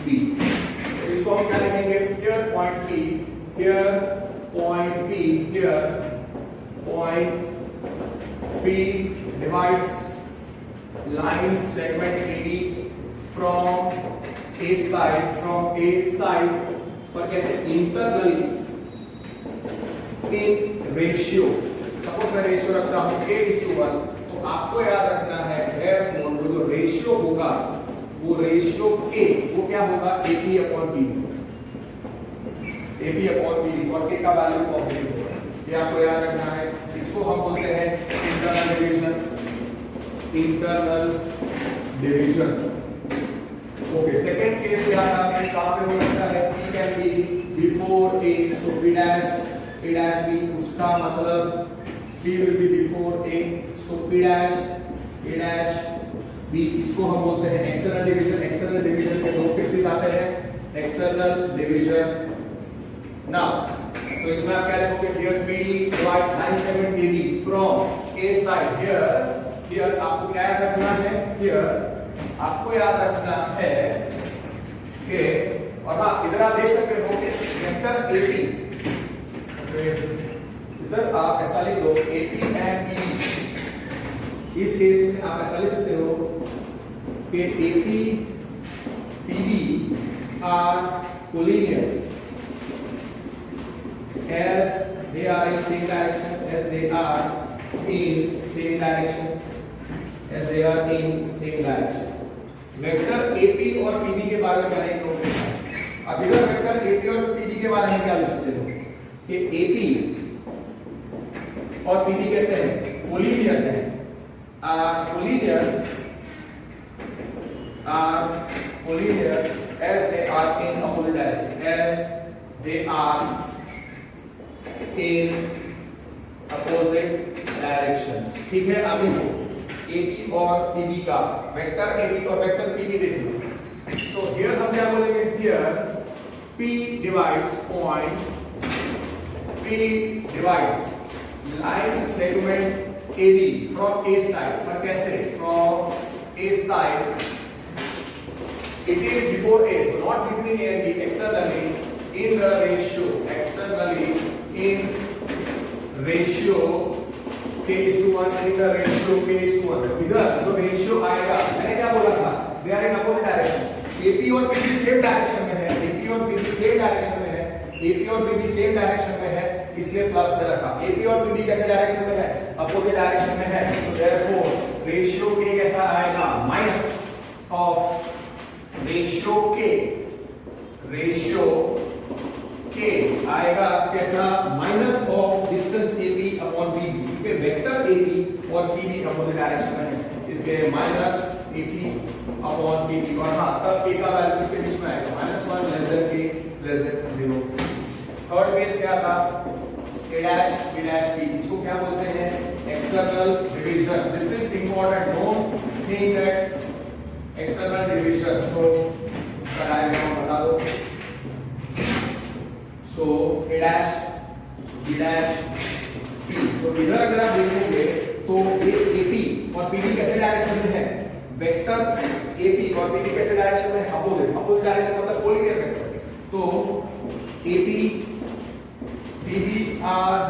B. इसको हम क्या लिखेंगे? Here point P, here point P, here point P divides line segment AB from A side पर कैसे internally in ratio. सपोज मैं रेशियो रखता हूं A:1, तो आपको याद रखना है therefore जो रेशियो होगा वो रेशियो K वो क्या होगा AP/PB. AP/PB और K का वैल्यू पॉजिटिव होगा. ये आपको याद रखना है. इसको हम बोलते हैं internal division. Okay, second case याद आपने कहां पे हो सकता है? P can be before A, so B dash B. उसका मतलब P will be before A, so P dash B. इसको हम बोलते हैं एक्सटर्नल डिवीजन. एक्सटर्नल डिवीजन के दो केसेस आते हैं. एक्सटर्नल डिवीजन नाउ तो इसमें आप क्या लिखोगे? here PD divide line segment AB from A side. here आपको क्या याद रखना है? here आपको याद रखना है कि, और हाँ इधर आप देख सकते हो कि वेक्टर AP, इधर आप ऐसा लिख दो AP and PB. इस केस में आप ऐसा लिख सकते हो कि AP PB are collinear as they are in same direction, as they are in same direction, as they are in same direction. Vector AP और PB के बारे में मैंने एक नोट किया. अब इधर वेक्टर AP और PB के बारे में क्या लिख सकते हो कि AP और PB कैसे हैं? कोलिनियर है. Collinear as they are in opposite direction, as they are in opposite directions. ठीक है. अभी AP और PB का वेक्टर AP और वेक्टर PB देख लो. So here हम क्या बोलेंगे? Here P divides line segment AB from A side. पर कैसे? From A side. It is before A, so not between A and B. Externally in the ratio. Externally in ratio K:1. In the ratio K:1. इधर जो ratio आएगा, मैंने क्या बोला था? They are in opposite direction. AP और PB same direction में है. AP और PB सेम डायरेक्शन में है. AP और PB सेम डायरेक्शन में है, इसलिए प्लस में रखा. AP और PB कैसे डायरेक्शन में है? अपोजिट डायरेक्शन में है. So therefore रेशियो K कैसा आएगा? माइनस ऑफ रेशियो K आएगा कैसा? Minus of distance AP upon PB. क्योंकि वेक्टर AP और PB अपोजिट डायरेक्शन में है, इसलिए माइनस AP अपॉन PB. और हाँ तब K का वैल्यू इसके बीच में आएगा -1 less than K less than 0. Third case क्या था? A dash B. इसको क्या बोलते हैं? External division. This is important. Don't think that external division तो इसका डायग्राम बता दो. सो A dash B dash P. तो इधर अगर आप देखोगे तो AP और PB कैसे डायरेक्शन में है? वेक्टर AP और PB कैसे डायरेक्शन में है? अपोजिट डायरेक्शन मतलब कोलिनियर वेक्टर. तो AP PB are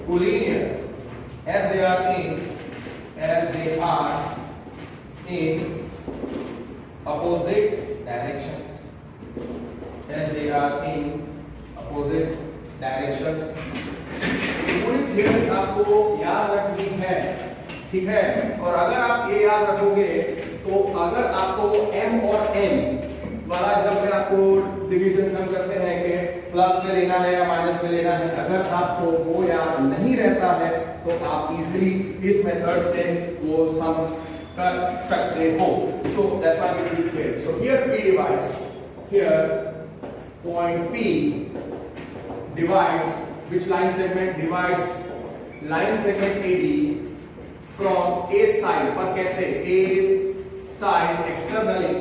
collinear as they are in opposite directions. As they are in opposite directions. पूरी थ्योरी आपको याद रखनी है. ठीक है. और अगर आप ये याद रखोगे तो अगर आपको m और n वाला जब में आपको डिवीजन सम करते हैं कि प्लस में लेना है या माइनस में लेना है, अगर आपको वो याद नहीं रहता है तो आप इजीली इस मेथड से वो सम्स कर सकते हो. So that's why we did here. So here P divides, here point P divides which line segment? Divides line segment AB from A side. पर कैसे? A side externally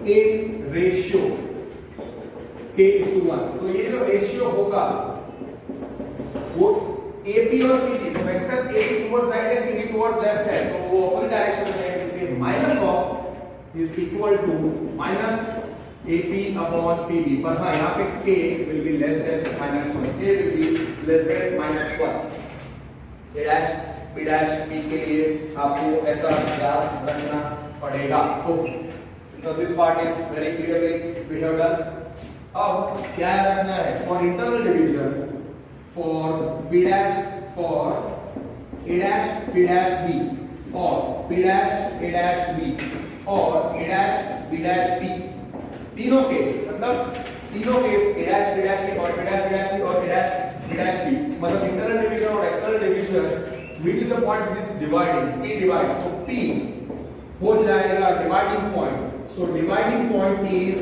in ratio k is to 1. तो ये जो ratio होगा वो AP और PD, vector AP towards right है, PD towards left है, तो वो अपोजिट डायरेक्शन में है, इसके minus of is equal to minus AP upon PB. पर हाँ यहाँ पे K will be less than -1, K will be less than -1. A dash B dash P के लिए आपको ऐसा याद रखना पड़ेगा. तो this part is very clearly we have done. अब क्या रखना है? For internal division for B dash, for A dash B dash B, or B dash A dash B, or A dash B dash B, तीनों case मतलब तीनों case A dash B dash B और B dash B dash B और A dash B dash B मतलब internal division और external division which is the point which is dividing, P divides, तो P हो जाएगा dividing point. So dividing point is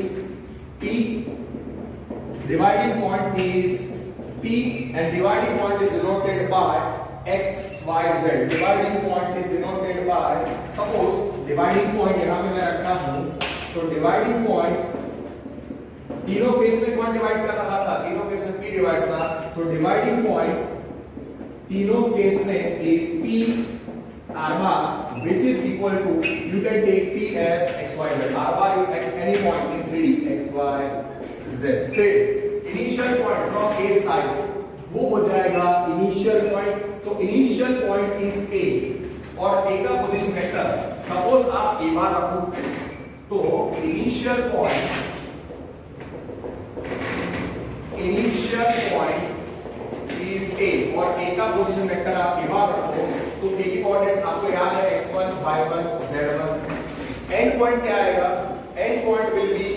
P, dividing point is P and dividing point is denoted by x, y, z. Dividing point is denoted by, suppose dividing point यहाँ पे मैं रखता हूँ, तो dividing point तीनों case में कौन divide कर रहा था? तीनों केस में P डिवाइड्स था, तो dividing point तीनों केस में is P r bar which is equal to, you can take P as x, y, z. R bar you take any point in 3D x, y, z. फिर initial point from A side वो हो जाएगा initial point. तो initial point is a और ए का position vector suppose आप ए बार रखो तो इनिशियल पॉइंट इज ए और ए का पोजीशन वेक्टर आप ए बार रखो तो ए की कोऑर्डिनेट्स आपको याद है x1 y1 z1. And point क्या आएगा? And point will be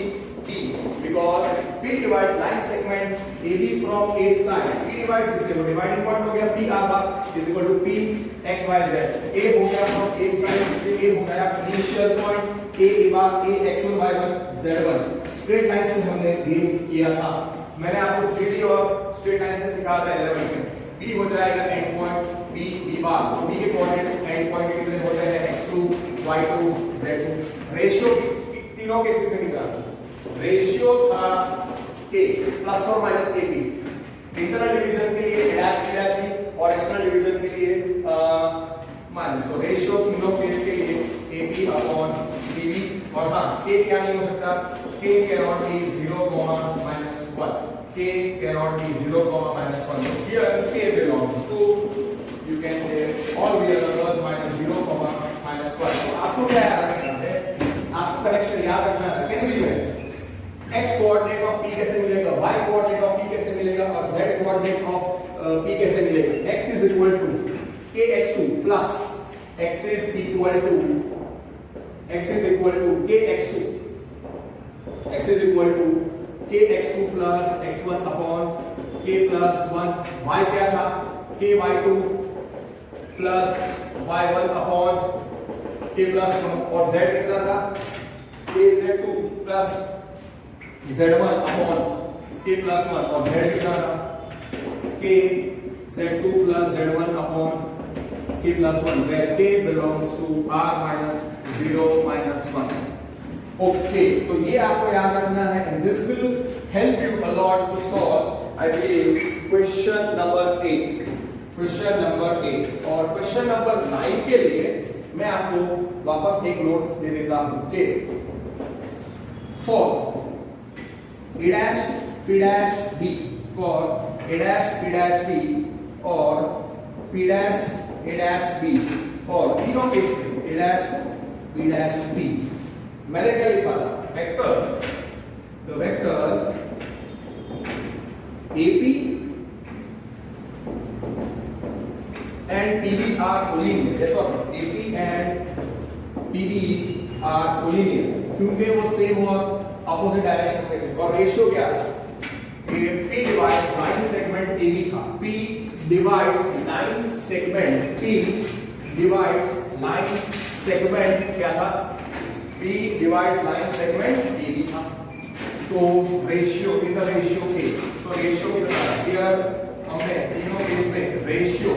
P because P divides line segment AB from A side. P divides this way. Dividing point हो गया P r bar is equal to P x y z. A हो गया from A side, इसलिए A हो गया initial point A bar A x1 y1 z1. Straight line से हमने deal किया था. मैंने आपको 3D और straight line से सिखाया था 11 में. B हो जाएगा end point B B bar. तो B के कोऑर्डिनेट्स end point के कितने होते हैं? x2 y2 z2. रेशियो तीनों केसेस में कितना था? रेशियो था k प्लस और माइनस kp. इंटरनल डिवीजन के लिए डैश डैश b और एक्सटर्नल डिवीजन के लिए माइनस. तो रेशियो तीनों केस के लिए kp अपॉन pb. और हां k क्या नहीं हो सकता? k cannot be 0, -1. k cannot be 0, -1. So here k belongs to, you can say all real numbers -0, -1. तो आपको क्या याद रखना है? आपको कनेक्शन याद रखना है. कैसे भी है x कोऑर्डिनेट ऑफ p कैसे मिलेगा, y कोऑर्डिनेट ऑफ p कैसे मिलेगा और z कोऑर्डिनेट ऑफ p कैसे मिलेगा. x is equal to kx2 plus x is equal to kx2. x is equal to kx2 plus x1 upon k plus 1. y क्या था? ky2 plus y1 upon k plus 1. और z कितना था? kz2 plus z1 upon k plus 1. और z कितना था? k z2 plus z1 upon k plus 1, where k belongs to r minus 0 minus 1. Okay, तो ये आपको याद रखना है and this will help you a lot to solve I believe question number 8. Question number 8 और question number 9 के लिए मैं आपको वापस एक नोट दे देता हूँ कि for A dash P dash B, for A dash P dash B or P dash A dash B और तीनों केस में A dash B dash B. मैंने क्या लिखा था? Vectors. The vectors AP and PB are collinear. Yes और नो? AP and PB are collinear क्योंकि वो सेम और अपोजिट डायरेक्शन में थे। और रेशियो क्या है? P divides line segment AB था। P divides line segment P divides line segment क्या था? P divides line segment AB था। तो रेशियो कितना? रेशियो के तो रेशियो कितना था? हियर हमने तीनों केस में रेशियो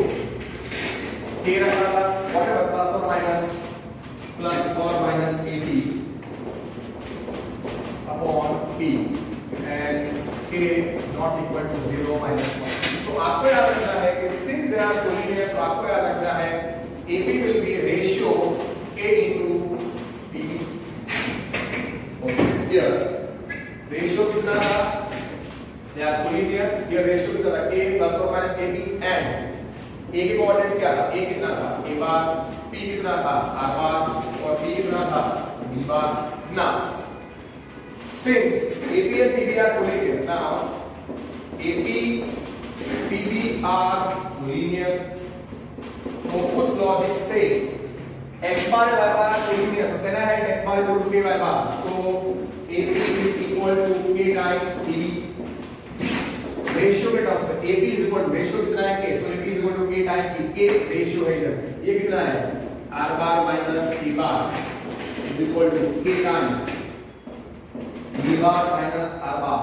के रखा था। व्हाटएवर प्लस और minus AB upon P and K not equal to 0 minus 1. तो आपको याद रखना है कि since they are collinear तो आपको याद रखना है AP will be ratio K into PB. Okay, here ratio कितना था? They are collinear. Here ratio कितना था? K plus or minus AB and A के कोऑर्डिनेट्स क्या था? A कितना था? A बार, P कितना था? R बार और P कितना था? B bar. Now since AP and PB are collinear, now AP PB are collinear. तो उस लॉजिक से x bar and y bar are collinear. तो कहना है x bar is equal to k y bar. So AP is equal to k times PB. Ratio के terms में AP is equal to ratio कितना है k? So AP is equal to k times p. k ratio है इधर. ये कितना है? R bar minus P bar is equal to k times B bar minus R bar.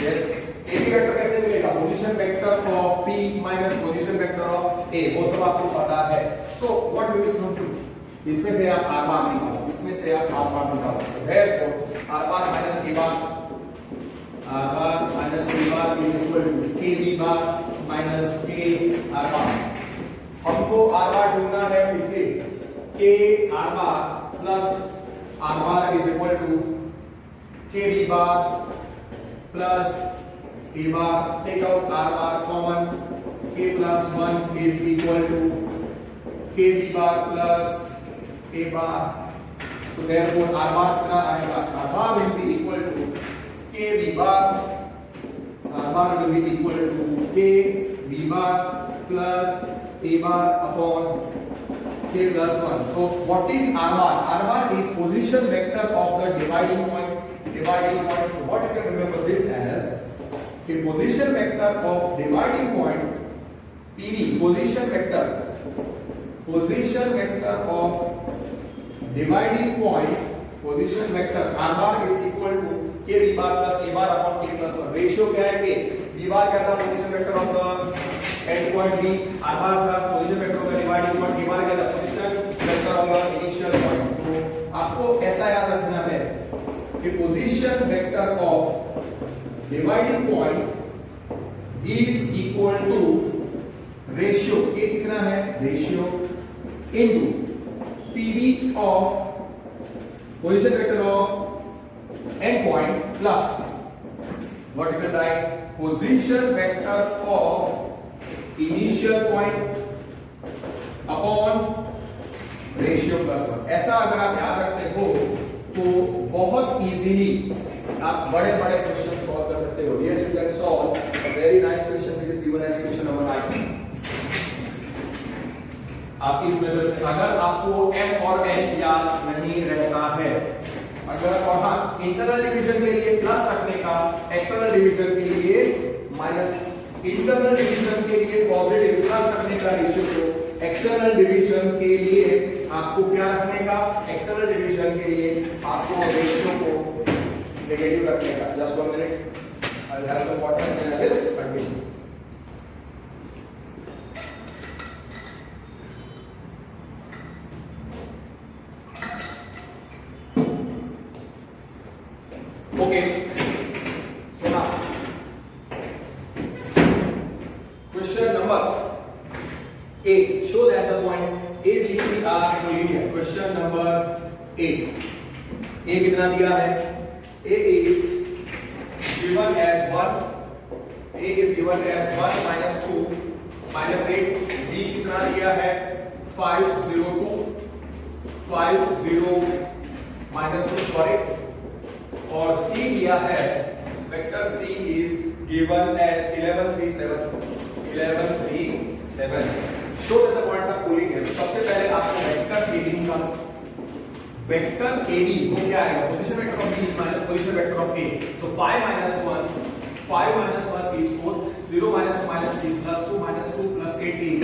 Yes. AP vector कैसे मिलेगा? Position vector of P minus position vector of A. वो सब आपको पता है. So what we will do? इसमें से आप R bar निकालो. इसमें से आप R bar निकालो. So therefore R bar minus P bar is equal to K B bar minus K R bar. हमको R bar ढूंढना है इसलिए K R bar plus R bar is equal to K B bar plus A bar. Take out R bar common. K plus 1 is equal to K B bar plus A bar. So therefore R bar कितना आएगा? R bar will be equal to K B bar. R bar will be equal to K B bar plus A bar upon K plus 1. So what is R bar? R bar is position vector of the dividing point. Dividing point. So what you can remember this as? The position vector of dividing point PV. Position vector of dividing point. Position vector R bar is equal to K B bar plus A bar upon K plus 1. Ratio क्या है? K. B bar क्या था? Position vector of the end point B. R bar था position vector of the dividing point. K bar क्या था? Position vector of the initial point. तो आपको ऐसा याद रखना है कि position vector of dividing point is equal to ratio. K कितना है? Ratio into PV of position vector of end point plus what you can write position vector of initial point upon ratio plus 1. ऐसा अगर आप याद रखते हो तो बहुत इजीली आप बड़े बड़े क्वेश्चन सॉल्व कर सकते हो. Yes, you can solve a very nice question which is given as question number 9. आप इस मेथड से अगर आपको m और n याद नहीं रहता है, अगर और हाँ इंटरनल डिवीजन के लिए प्लस रखने का, एक्सटर्नल डिवीजन के लिए माइनस, इंटरनल डिवीजन के लिए पॉजिटिव प्लस रखने का रेशियो को, एक्सटर्नल डिवीजन के लिए आपको क्या रखने का? एक्सटर्नल डिवीजन के लिए आपको रेशियो को नेगेटिव रखने का. Just 1 minute, I will have some water and I will continue. Okay, so now question number 8. Show that the points A, B, C are collinear. Question number 8. A कितना दिया है? A is given as 1. A is given as 1 minus 2 minus 8. B कितना दिया है? 5 0 2 5 0 minus 2 sorry. और C दिया है, vector C is given as 11 3 7. show that the points are collinear. सबसे पहले आपको वेक्टर AB निकालो. वेक्टर AB वो क्या आएगा? Position vector of B minus position vector of A. So 5 minus 1 is 4. 0 minus 2 minus is plus 2 minus 2 plus 8 is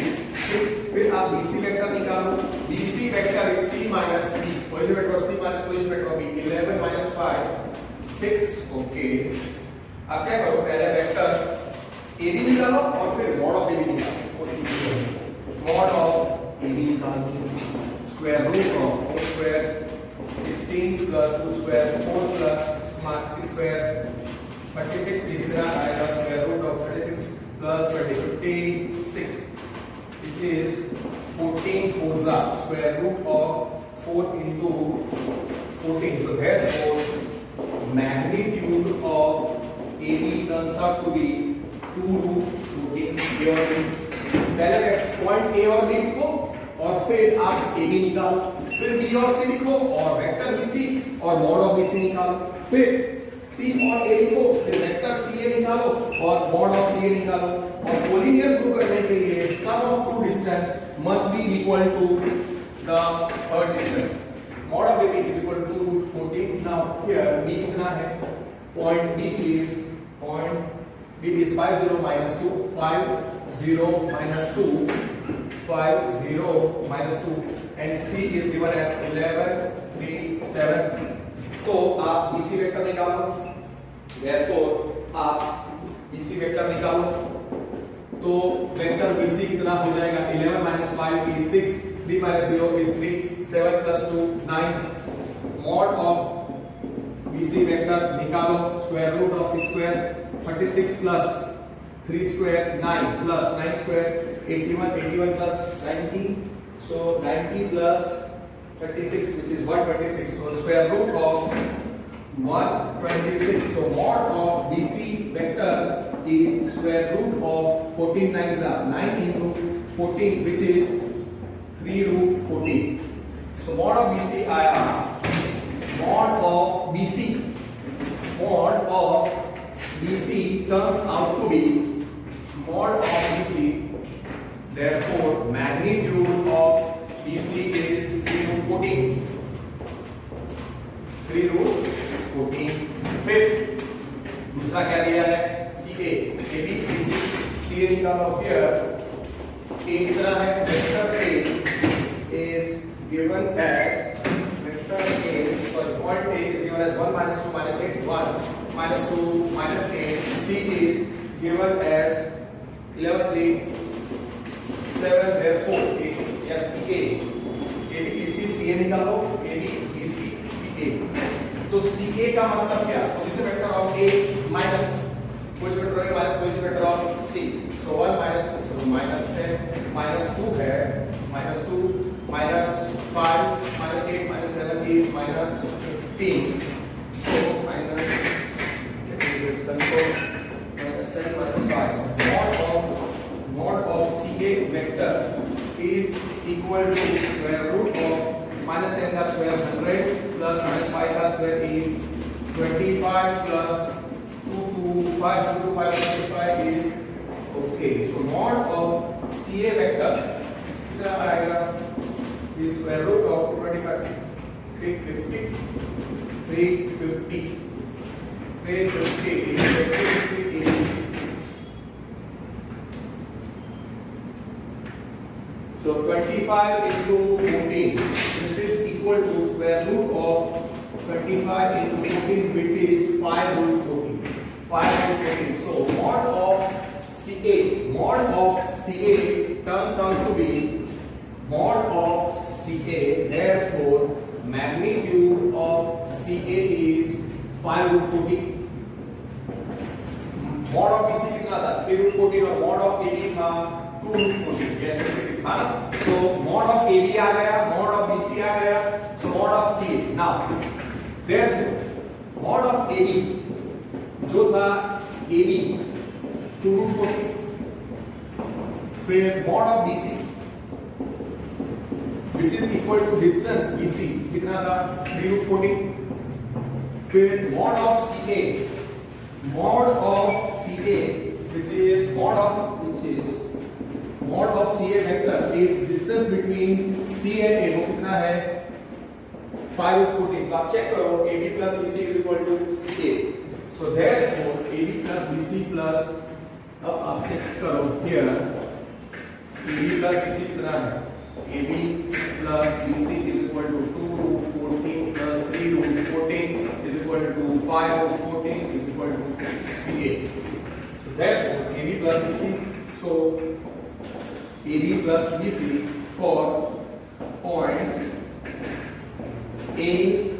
6. फिर आप BC vector निकालो. BC vector is C minus B. Position vector of C minus position vector of B. 11 minus 5 6. Okay. अब क्या करो? पहले vector AB निकालो और फिर मॉड ऑफ AB निकालो. मॉड ऑफ AB निकालो. Square root of 4 square 16 plus 2 square 4 plus 6 square 36 कितना आएगा? Square root of 36 plus 20 56 which is 14 fours are square root of 4 into 14. So therefore magnitude of AB turns out to be 2 root 14 A और B. पहले point A और B लिखो और फिर आप AB निकालो, फिर B और C लिखो और वेक्टर BC और मॉड ऑफ BC निकालो, फिर C और A लिखो, फिर वेक्टर CA निकालो और मॉड ऑफ CA निकालो. और कोलिनियर प्रूव करने के लिए sum of two distance must be equal to the third distance. Mod of AB is equal to 2 root 14. Now here B कितना है? Point B is 5 0 minus 2 5 0 minus 2 5 0 minus 2 and C is given as 11 3 7. तो आप BC vector निकालो. Therefore आप BC vector निकालो तो vector BC कितना हो जाएगा? 11 minus 5 is 6 3 minus 0 is 3 7 plus 2 9. Mod of BC vector निकालो. Square root of 6 square 36 plus 3 square 9 plus 9 square 81 plus 90. So 90 plus 36 which is 126. So square root of 126. So mod of BC vector is square root of 14 nines are 9 into 14 which is 3 root 14. So mod of BC आया. Mod of BC turns out to be mod of BC. Therefore magnitude of BC is 3 root 14. 3 root 14. फिर दूसरा क्या दिया है? CA. AB BC CA निकालो. here A कितना है? Vector A is given as vector A sorry point A is given as 1 minus 2 minus 8 1 minus 2 minus 8. C is given as 11 3 7. Therefore AC या CA AB BC CA निकालो. AB BC CA. तो CA का मतलब क्या? Position vector of A minus position vector of A minus position vector of C. So 1 minus 10 minus 2 है minus 2 minus 5 minus 8 minus 7 is minus 15. So minus minus 10 minus 5. So mod of CA vector is equal to square root of minus 10 का square 100 plus minus 5 का square is 25 plus 2 to 5 into 5 25 is okay. So mod of CA vector कितना आएगा? is square root of 25 350 So 25 into 14. This is equal to square root of 25 into 14, which is 5 root 14. 5 root 14. So mod of CA turns out to be mod of CA. Therefore magnitude of CA is 5 root 14. mod of BC कितना था? 3 root 14 और mod of AB था 2 root 14. yes 26 था ना. so mod of AB आ गया, mod of BC आ गया, so mod of CA. now therefore mod of AB जो था AB 2 root 14, फिर mod of BC which is equal to distance BC कितना था? 3 root 14. फिर mod of CA which is mod of CA vector is distance between C and A, वो कितना है 5 और 14। तो आप चेक करो AB plus BC is equal to CA, so therefore AB plus BC plus, अब आप चेक करो here AB plus BC कितना है, AB plus BC is equal to 2 root 14 plus 3 root 14 is equal to 5 root 14 is equal to CA, so therefore AB plus BC, so AB plus BC for points A,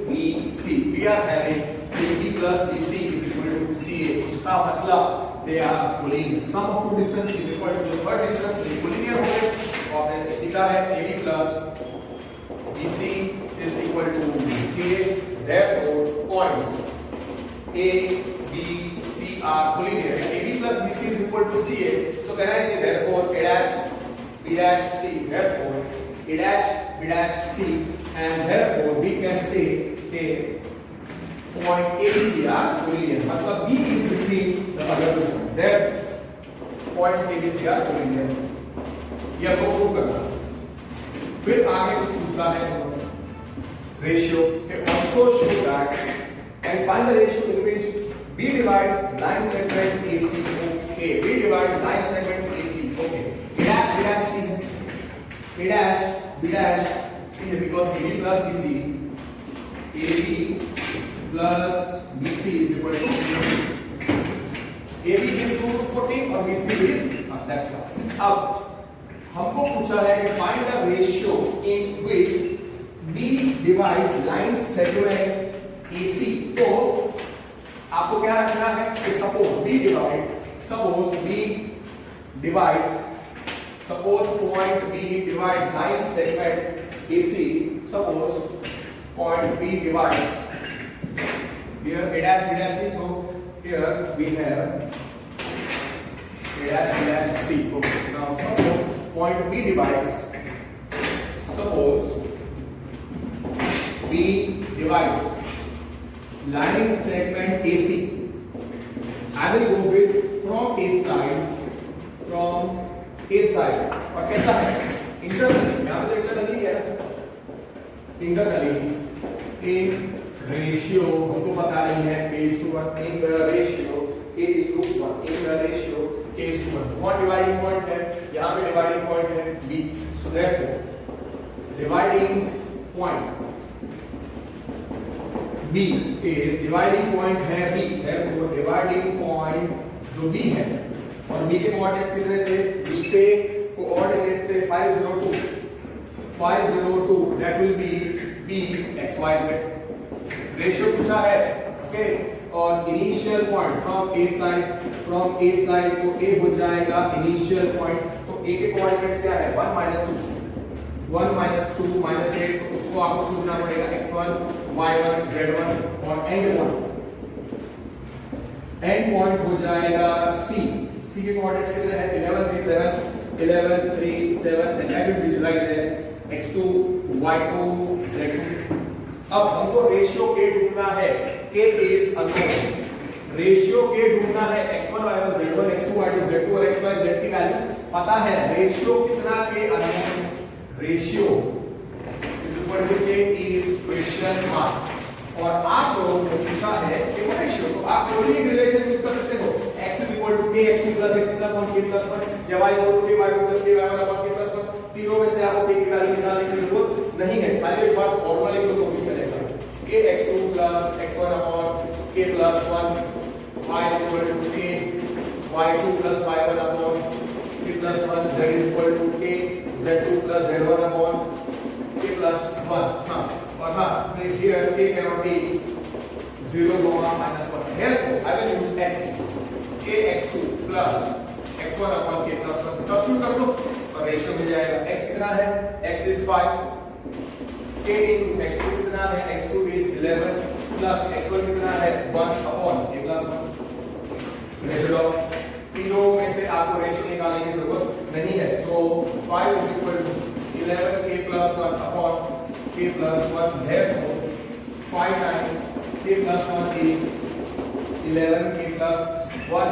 B, C, we are having AB plus BC is equal to CA, उसका मतलब they are collinear, sum of two distance is equal to the third distance, ये collinear हो गए, और सीधा है AB plus BC is equal to CA, therefore points A, B, C are collinear, AB plus BC is equal to CA, so can I say therefore A dash B dash C, therefore A dash B dash C, and therefore we can say that point A B C are collinear, मतलब B is between the other two points, therefore points A B C are collinear, ये आपको prove करना। फिर आगे कुछ पूछा है ratio के, also show that and find the ratio in which B divides line segment AC, okay, B divides line segment AC, okay, A dash B dash C, A dash B dash C, because AB plus BC, AB plus BC is equal to BC, AB is 2 root 14 और BC is that's why। अब हमको पूछा है कि find the ratio in which B divides line segment AC, तो आपको क्या रखना है कि suppose B divides suppose point B divides line segment AC, suppose point B divides here A dash B dash C, so here we have A dash B dash C, okay, now suppose point B divides, suppose B divides line segment AC, I will go with from A side, और कैसा है internally, यहाँ पे internally है, internally in ratio हमको पता नहीं है k:1, in the ratio k:1, in the ratio k:1, कौन डिवाइडिंग पॉइंट है, यहाँ पे डिवाइडिंग पॉइंट है B, so therefore dividing point B is dividing point है B, therefore डिवाइडिंग पॉइंट जो B है, और B के कोऑर्डिनेट्स कितने थे, B के कोऑर्डिनेट्स थे 502, that will be B x y z, ratio पूछा है, ओके, और initial point from A side तो A हो जाएगा इनिशियल पॉइंट, तो A के कोऑर्डिनेट्स क्या है 1 -2 -8, तो उसको आपको ढूंढना पड़ेगा x1 y1 z1, और एंड पॉइंट हो जाएगा C के कोऑर्डिनेट्स कितने हैं 11 3 7 and that will visualise as x2 y2 z2। अब हमको रेशियो k ढूंढना है, k is unknown, ratio k ढूंढना है x1 y1 z1 x2 y2 z2 और x y z की वैल्यू पता है, रेशियो कितना k अननोन, ratio is equal to k is question mark, और आप लोगों को पूछा है कि वो रेशियो, तो आप कोई एक रिलेशन यूज कर सकते हो, x is equal to k x2 plus x plus 1 k plus 1 या y is equal to k y2 plus k y1 upon k plus 1, तीनों में से आपको k की वैल्यू निकालने की जरूरत नहीं है, खाली एक बार फॉर्मूला लिख दो तो भी चलेगा, k x2 plus x1 upon k plus 1 y is equal to k y2 plus y1 upon k plus 1 z is equal to k z2 plus z1 upon k plus 1, हाँ, और हाँ, here k cannot be 0, -1, therefore I will use x, k x2 plus x1 upon k plus 1, substitute कर दो और ratio मिल जाएगा, x कितना है, x is 5, k into x2 कितना है, x2 is 11 plus x1 कितना है 1 upon k plus 1, ratio of तीनों में से आपको रेशियो निकालने की जरूरत नहीं है, so 5 is equal to 11 k plus 1 upon k plus 1, therefore 5 times k plus 1 is 11 k plus 1,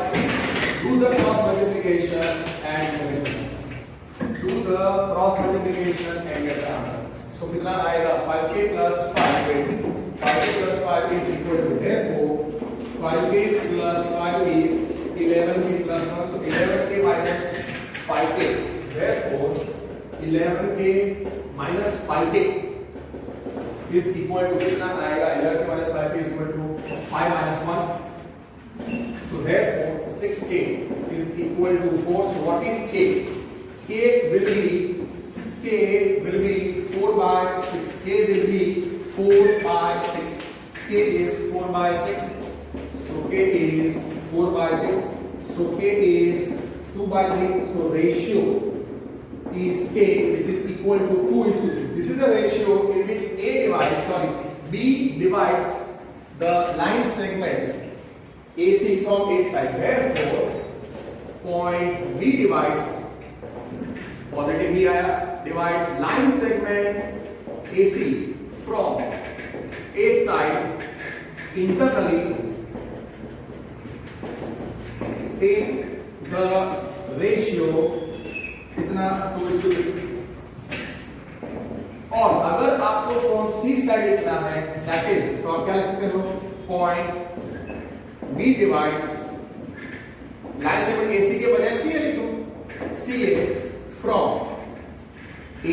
do the cross multiplication and division। do the cross multiplication and get the answer. So कितना आएगा 5k plus 5k. 5k plus 5 is equal to, therefore 5k plus 5 is 11k plus 1. So 11k minus 5k. Therefore 11k minus 5k is equal to कितना आएगा 11k minus 5k is equal to 5 minus 1. So therefore 6k is equal to 4. So what is k? K will be 4 by 6. K will be 4 by 6. K is 4 by 6. So k is 4 by 6. So k is 2 by 3. So ratio is k, which is equal to 2:3. This is a ratio in which B divides the line segment AC from A side. Therefore, point B divides, positive भी आया, divides line segment AC from A side internally in the ratio कितना 2:3. और अगर आपको from C side लिखना है, that is, तो आप क्या लिख सकते हो, point B divides line segment AC के बजाय सीए लिखो, सीए फ्रॉम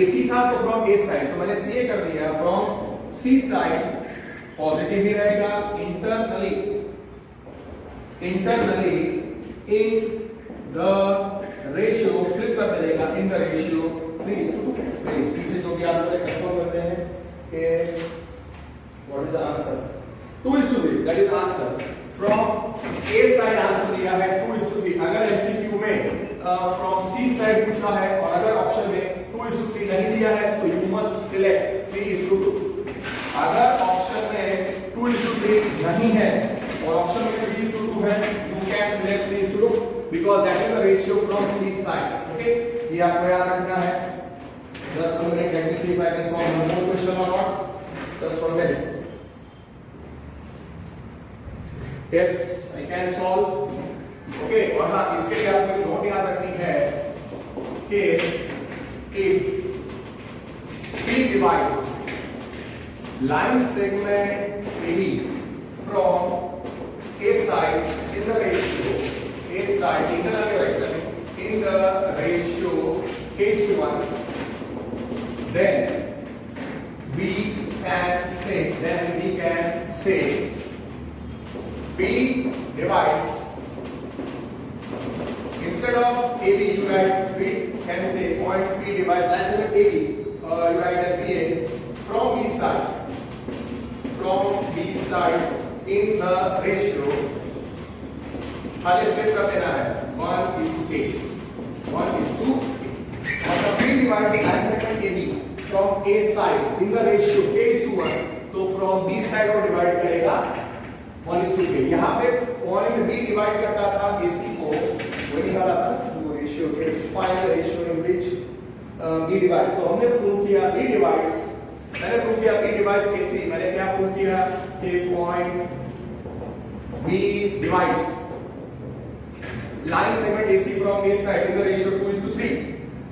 एसी था तो फ्रॉम ए साइड, तो मैंने सीए कर दिया, फ्रॉम सी साइड पॉजिटिव ही रहेगा, internally in the ratio flip कर देगा, in the ratio please to please पीछे जो भी आंसर है कंफर्म करते हैं कि what is the answer, 2:3, that is answer from A side answer दिया है 2:3. अगर एमसीक्यू में फ्रॉम सी साइड पूछा है और अगर ऑप्शन में 2:3 नहीं दिया है तो यू मस्ट सिलेक्ट 3:2. अगर ऑप्शन में 2:3 नहीं है और ऑप्शन में 3:2 है, you can select 3:2 because that is the ratio from C side. Okay, ये आपको याद रखना है. Just 1 minute, let me see if I can solve one more question or not. Just 1 minute. Yes, I can solve. Okay, और हाँ, इसके लिए आपको एक नोट याद रखनी है कि if C divides line segment AB from A side in the ratio A side internal or external in the ratio K:1, then we can say B divides, instead of AB you write, we can say point B divides line segment AB, you write as BA from B side in the ratio, खाली flip कर देना है 1:8. और जब B divided line segment AB from A side in the ratio K:1, तो from B side और divide करेगा 1:8. यहाँ पे पॉइंट B डिवाइड करता था AC को, वो निकाला था वो रेशियो के, find the ratio in which B divides. तो हमने प्रूव किया B divides, मैंने प्रूव किया B divides AC. मैंने क्या प्रूव किया कि point B divides line segment AC from A side in the ratio 2:3.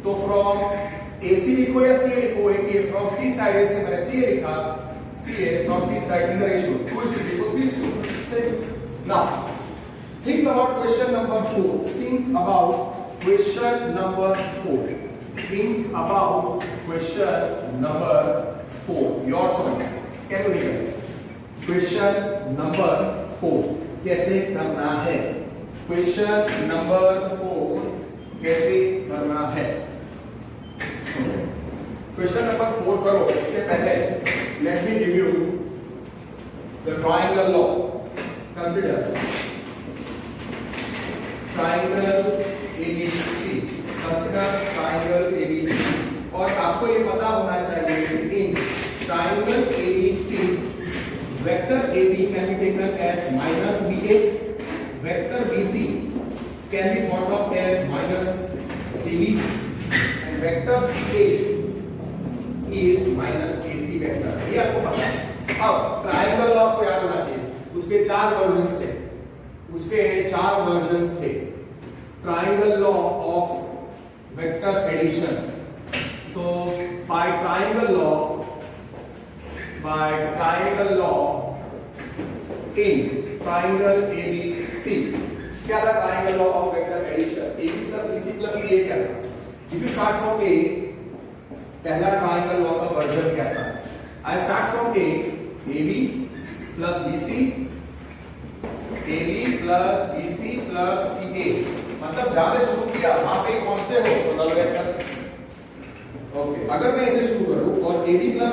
तो from AC लिखो या CA लिखो, कि from C side से मैंने CA लिखा, CA from C side in the ratio 2:3 को 3:2. Now think about question number 4. Think about question number 4. Your choice. Can you read it? Question number 4 कैसे करना है? क्वेश्चन नंबर 4 कैसे करना है? क्वेश्चन नंबर 4 करो, इसके पहले let me give you the triangle law. Consider triangle ABC, consider triangle ABC. और आपको ये पता होना चाहिए कि in triangle ABC vector AB can be taken as -BA, vector BC can be thought of as -CB, and vector CA is -AC vector. ये आपको पता है. अब ट्रायंगल लॉ को याद होना चाहिए. उसके 4 वर्जन्स थे. Triangle law of vector addition. तो by triangle law in triangle ABC, क्या था triangle law of vector addition? AB plus BC plus CA क्या था? If you start from A, पहला ट्राइंगल लॉ का वर्जन क्या था? I start from A, AB plus BC plus CA, मतलब जहां से शुरू किया वहां पे पहुंचते हो तो नल वेक्टर। ओके, अगर मैं इसे शुरू करूं और AB plus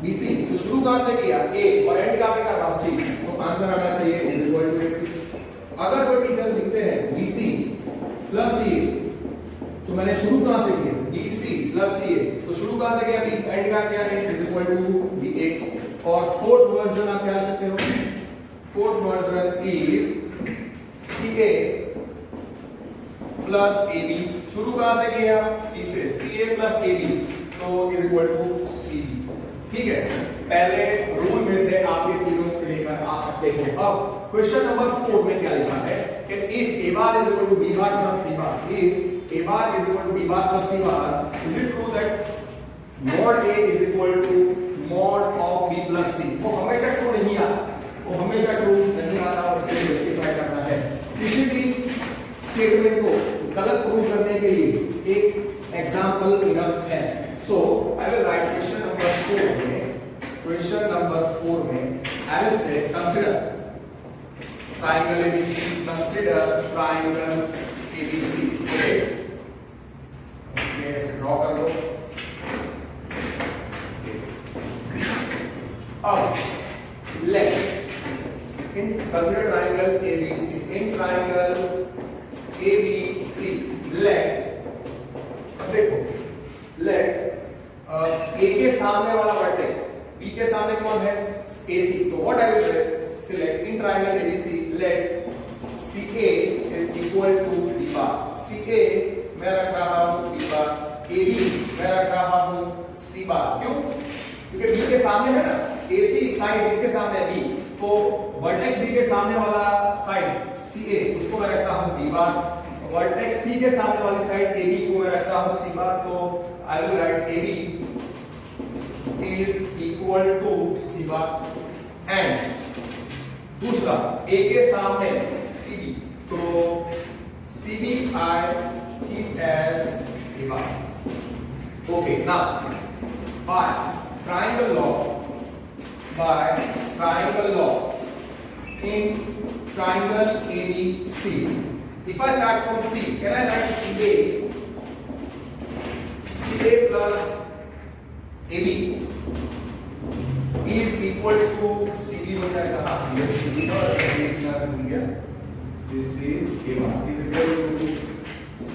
BC तो शुरू कहां से किया? A और एंड कहां पे कर रहा हूं? C, तो आंसर आना चाहिए AC। अगर कोई टीचर लिखते हैं BC plus CA, तो मैंने शुरू कहां से किया? BC plus CA, तो शुरू कहां से किया? B, एंड का क्या है? BA। और फोर्थ वर्जन आप क्या लिख सकते हो? Fourth version is CA plus AB, शुरू कहां से किया? C से, CA plus AB, तो C। ठीक है, पहले रूल में से आप ये तीनों लेकर आ सकते हो। अब क्वेश्चन नंबर 4 में क्या लिखा है कि if A bar is equal to B bar plus C bar, if A bar is equal to B bar plus C bar, is it true that mod A is equal to mod of B plus C? वो हमेशा true नहीं आता, उसके लिए justify करना है। किसी भी स्टेटमेंट को गलत प्रूव करने के लिए एक एग्जांपल इनफ है। So I will write question number 4 में I will say consider triangle ABC, okay, इसे ड्रॉ कर लो। अब let in consider triangle ABC, let, देखो लेट A के सामने वाला वर्टेक्स B के सामने कौन है? AC, तो what I will select in triangle ABC, let CA is equal to B bar, CA मैं रख रहा हूं B bar, AB मैं रख रहा हूं C bar। क्यों? क्योंकि B के सामने है ना, AC साइड इसके सामने है B, तो वर्टेक्स B के सामने वाला साइड CA उसको मैं रखता हूं B bar, वर्टेक्स C के सामने वाली साइड AB को मैं रखता हूं C bar। तो आई will right AB is equal to C bar and दूसरा A के सामने CB, तो CB I keep as A bar। Okay, now by triangle law in triangle ABC, if I start from C, can I write CA plus AB is equal to CB हो जाएगा। हाँ, ये CB और AB का मूल्य, this is A bar is equal to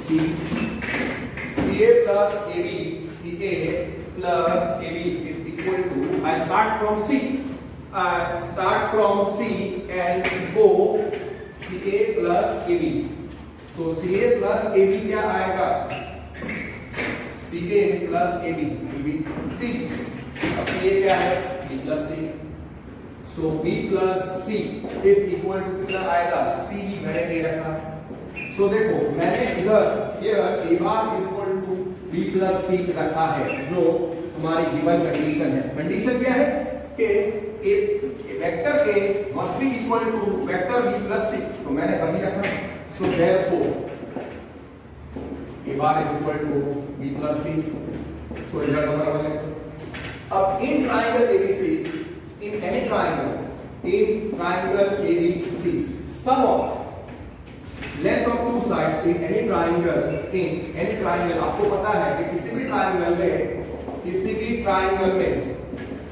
CA plus AB is equal to, I start from C and go CA plus AB, तो CA plus AB क्या आएगा? CA plus AB will be C, अब CA क्या है? B plus C, so B plus C is equal to कितना आएगा? CB मैंने दे रखा, so देखो मैंने इधर here A bar is equal to B plus C रखा है, जो तुम्हारी गिवन कंडीशन है। कंडीशन क्या है कि vector A must be equal to vector B plus C, तो मैंने वही रखा, so therefore A bar is equal to B plus C, इसको रिजल्ट नंबर 1 लिखो। अब इन triangle ABC, in any triangle ABC, sum of length of two sides in any triangle, आपको पता है कि किसी भी ट्राइंगल में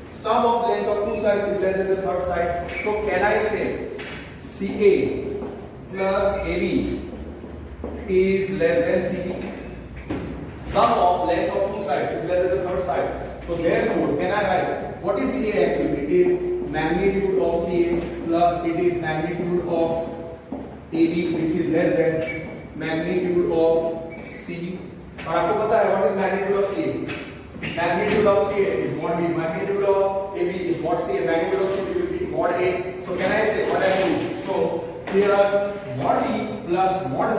sum of length of two sides is less than the third side, so can I say CA plus AB is less than CB? Sum of length of two sides is less than the third side, so therefore can I write what is CA actually? It is magnitude of CA plus it is magnitude of AB which is less than magnitude of CB। और आपको पता है what is magnitude of CA? Magnitude of CA is mod B, magnitude of AB is mod CA, magnitude of CB will be mod A, so can I say what I do? So here mod B plus mod C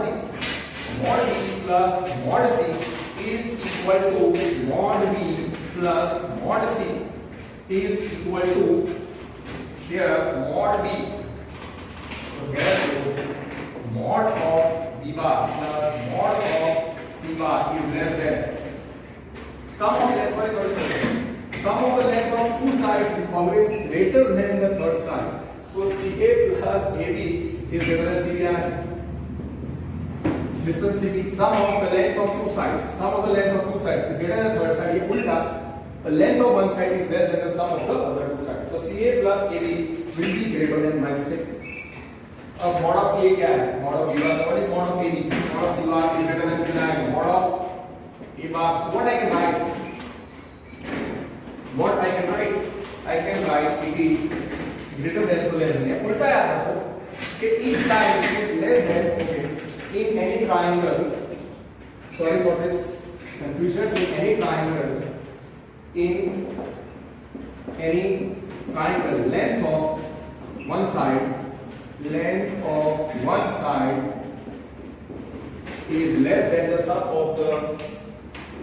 mod b plus mod c is equal to mod b plus mod c is equal to here mod b. So therefore mod of b bar plus mod of c bar is less than sum of length. Sum of the length of two sides is always greater than the third side. So CA plus AB is greater than CB. Distance CB, sum of the length of two sides. Sum of the length of two sides is greater than the third side. ये उल्टा, the length of one side is less than the sum of the other two sides. So CA plus AB will be greater than my mistake. अब mod of CA क्या है? Mod of B bar. What is mod of AB? Mod of C bar is greater than B9. Mod of A bar. So what I can write? What I can write? I can write it is greater than to less than. ये उल्टा याद रखो कि each side is less than. Okay. In any triangle, sorry for this confusion, in any triangle, length of one side is less than the sum of the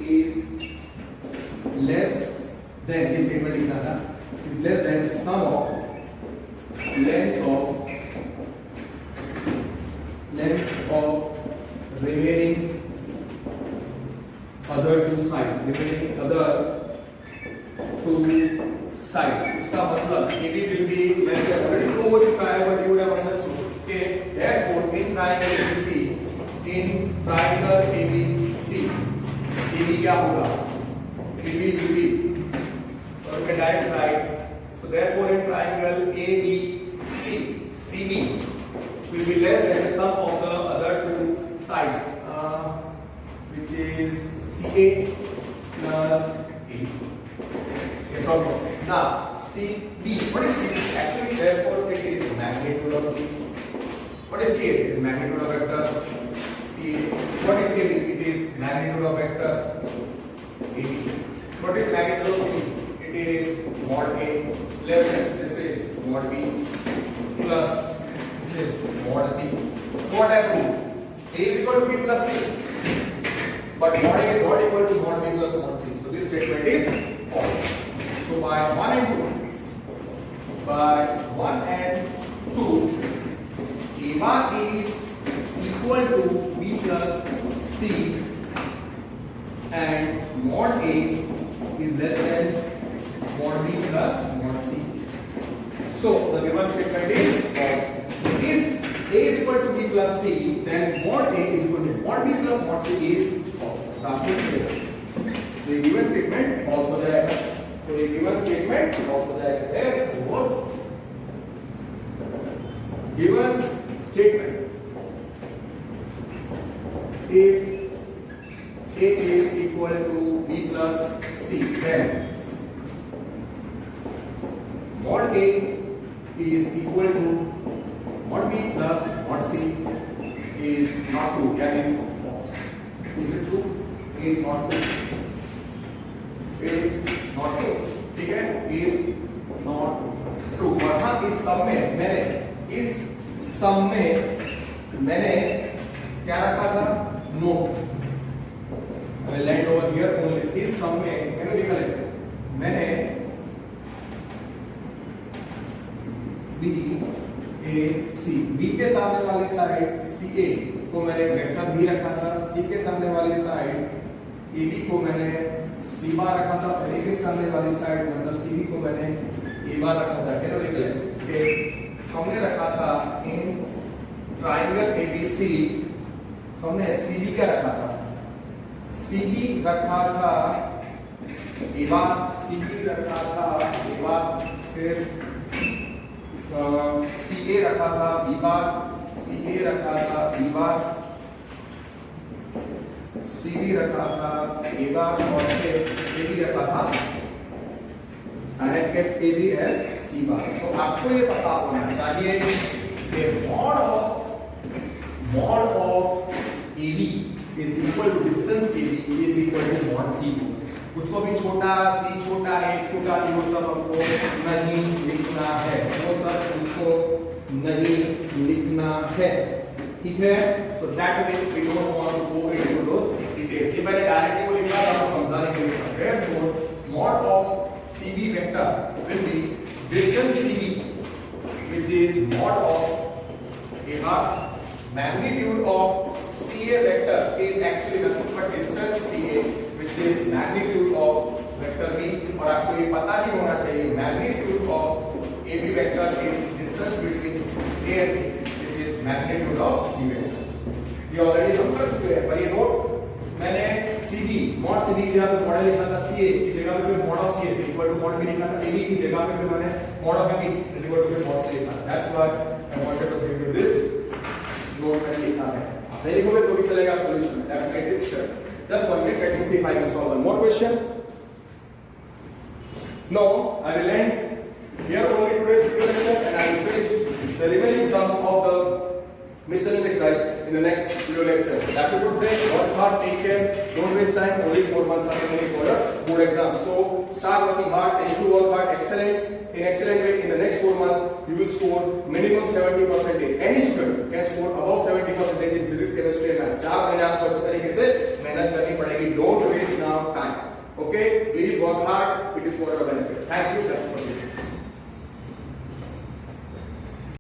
is less than this statement लिखना था is less than sum of lengths of remaining other two sides. इसका मतलब AB will be less than, already हो चुका है, but you would have understood. Okay, therefore in triangle ABC, AB क्या होगा? AB will be, so we can direct write. So therefore in triangle ABC, CB will be less than the sum of the other two sides, which is CA plus A. Yes or no? Now CB, what is CB? Actually, therefore it is magnitude of C. What is CA? It is magnitude of vector CA. What is AB? It is magnitude of vector AB. What is magnitude of C? It is mod A less than, this is mod B plus this is mod C. What I do? A is equal to B plus C, but mod A is not equal to mod B plus mod C. So this statement is false. So by 1 and 2, A bar is equal to B plus C and mod A is less than mod B plus mod C. So the given statement is false. So if A is equal to B plus C, then mod A is equal to mod B plus mod C is false. So the given statement false हो जाएगा. तो ये given statement false हो जाएगा. Therefore, given statement, if A is equal to B plus C, then mod A is equal to mod B plus mod C is not true. That is false. Is it true? It is not true. It is not true. ठीक है? Is not true. और हाँ, इस सब में मैंने क्या रखा था? Note. I will land over here only. इस सब में can you recollect? मैंने B A C, B के सामने वाली साइड CA को मैंने वेक्टर B रखा था. C के सामने वाली साइड AB को मैंने C बार रखा था. और A के सामने वाली साइड मतलब CB को मैंने A बार रखा था. कैसे निकले? हमने रखा था इन ट्राइंगल ABC, हमने CB क्या रखा था? CB रखा था A बार, CB रखा था A बार, फिर CA रखा था B बार, CA रखा था B बार, CB रखा था A बार और फिर AB रखा था. I had kept AB as C बार. तो आपको ये पता होना चाहिए कि mod of AB is equal to distance AB is equal to mod C2. उसको भी छोटा C छोटा A छोटा B वो सब हमको नहीं लिखना है. वो सब हमको नहीं लिखना है. ठीक है, so that way we don't want to go into those details. ये मैंने डायरेक्टली वो लिखा था आपको समझाने के लिए। Therefore mod of cv vector will be distance cv which is mod of a bar, magnitude of ca vector is actually nothing but distance ca which is magnitude of vector b, और आपको ये पता ही होना चाहिए magnitude of ab vector is distance between a and b which is magnitude of c vector। ये already हम कर चुके हैं, पर ये नोट मैंने cv mod cv की जगह पे मॉडल लिखा था ca की जगह पे फिर mod of ca equal to mod b लिखा था, ab की जगह पे फिर मैंने mod of ab is equal to फिर mod c लिखा। That's why I wanted to give you this note मैंने लिखा है। आप नहीं लिखोगे तो भी चलेगा solution. That's my this step. Just 1 minute, let me see if I can solve one more question. Now I will end here only today's video lecture and I will finish the remaining sums of the miscellaneous exercise in the next video lecture. That's it for today. Work hard, take care, don't waste time. Only 4 months are remaining for your board exam. So start working hard, and if you work hard in excellent way, in the next 4 months you will score minimum 70%. Any student can score above 70% in physics, chemistry and math. 4 महीने आपको अच्छे तरीके से मेहनत करनी पड़ेगी. Don't waste now time. Okay, please work hard. It is for your benefit. Thank you.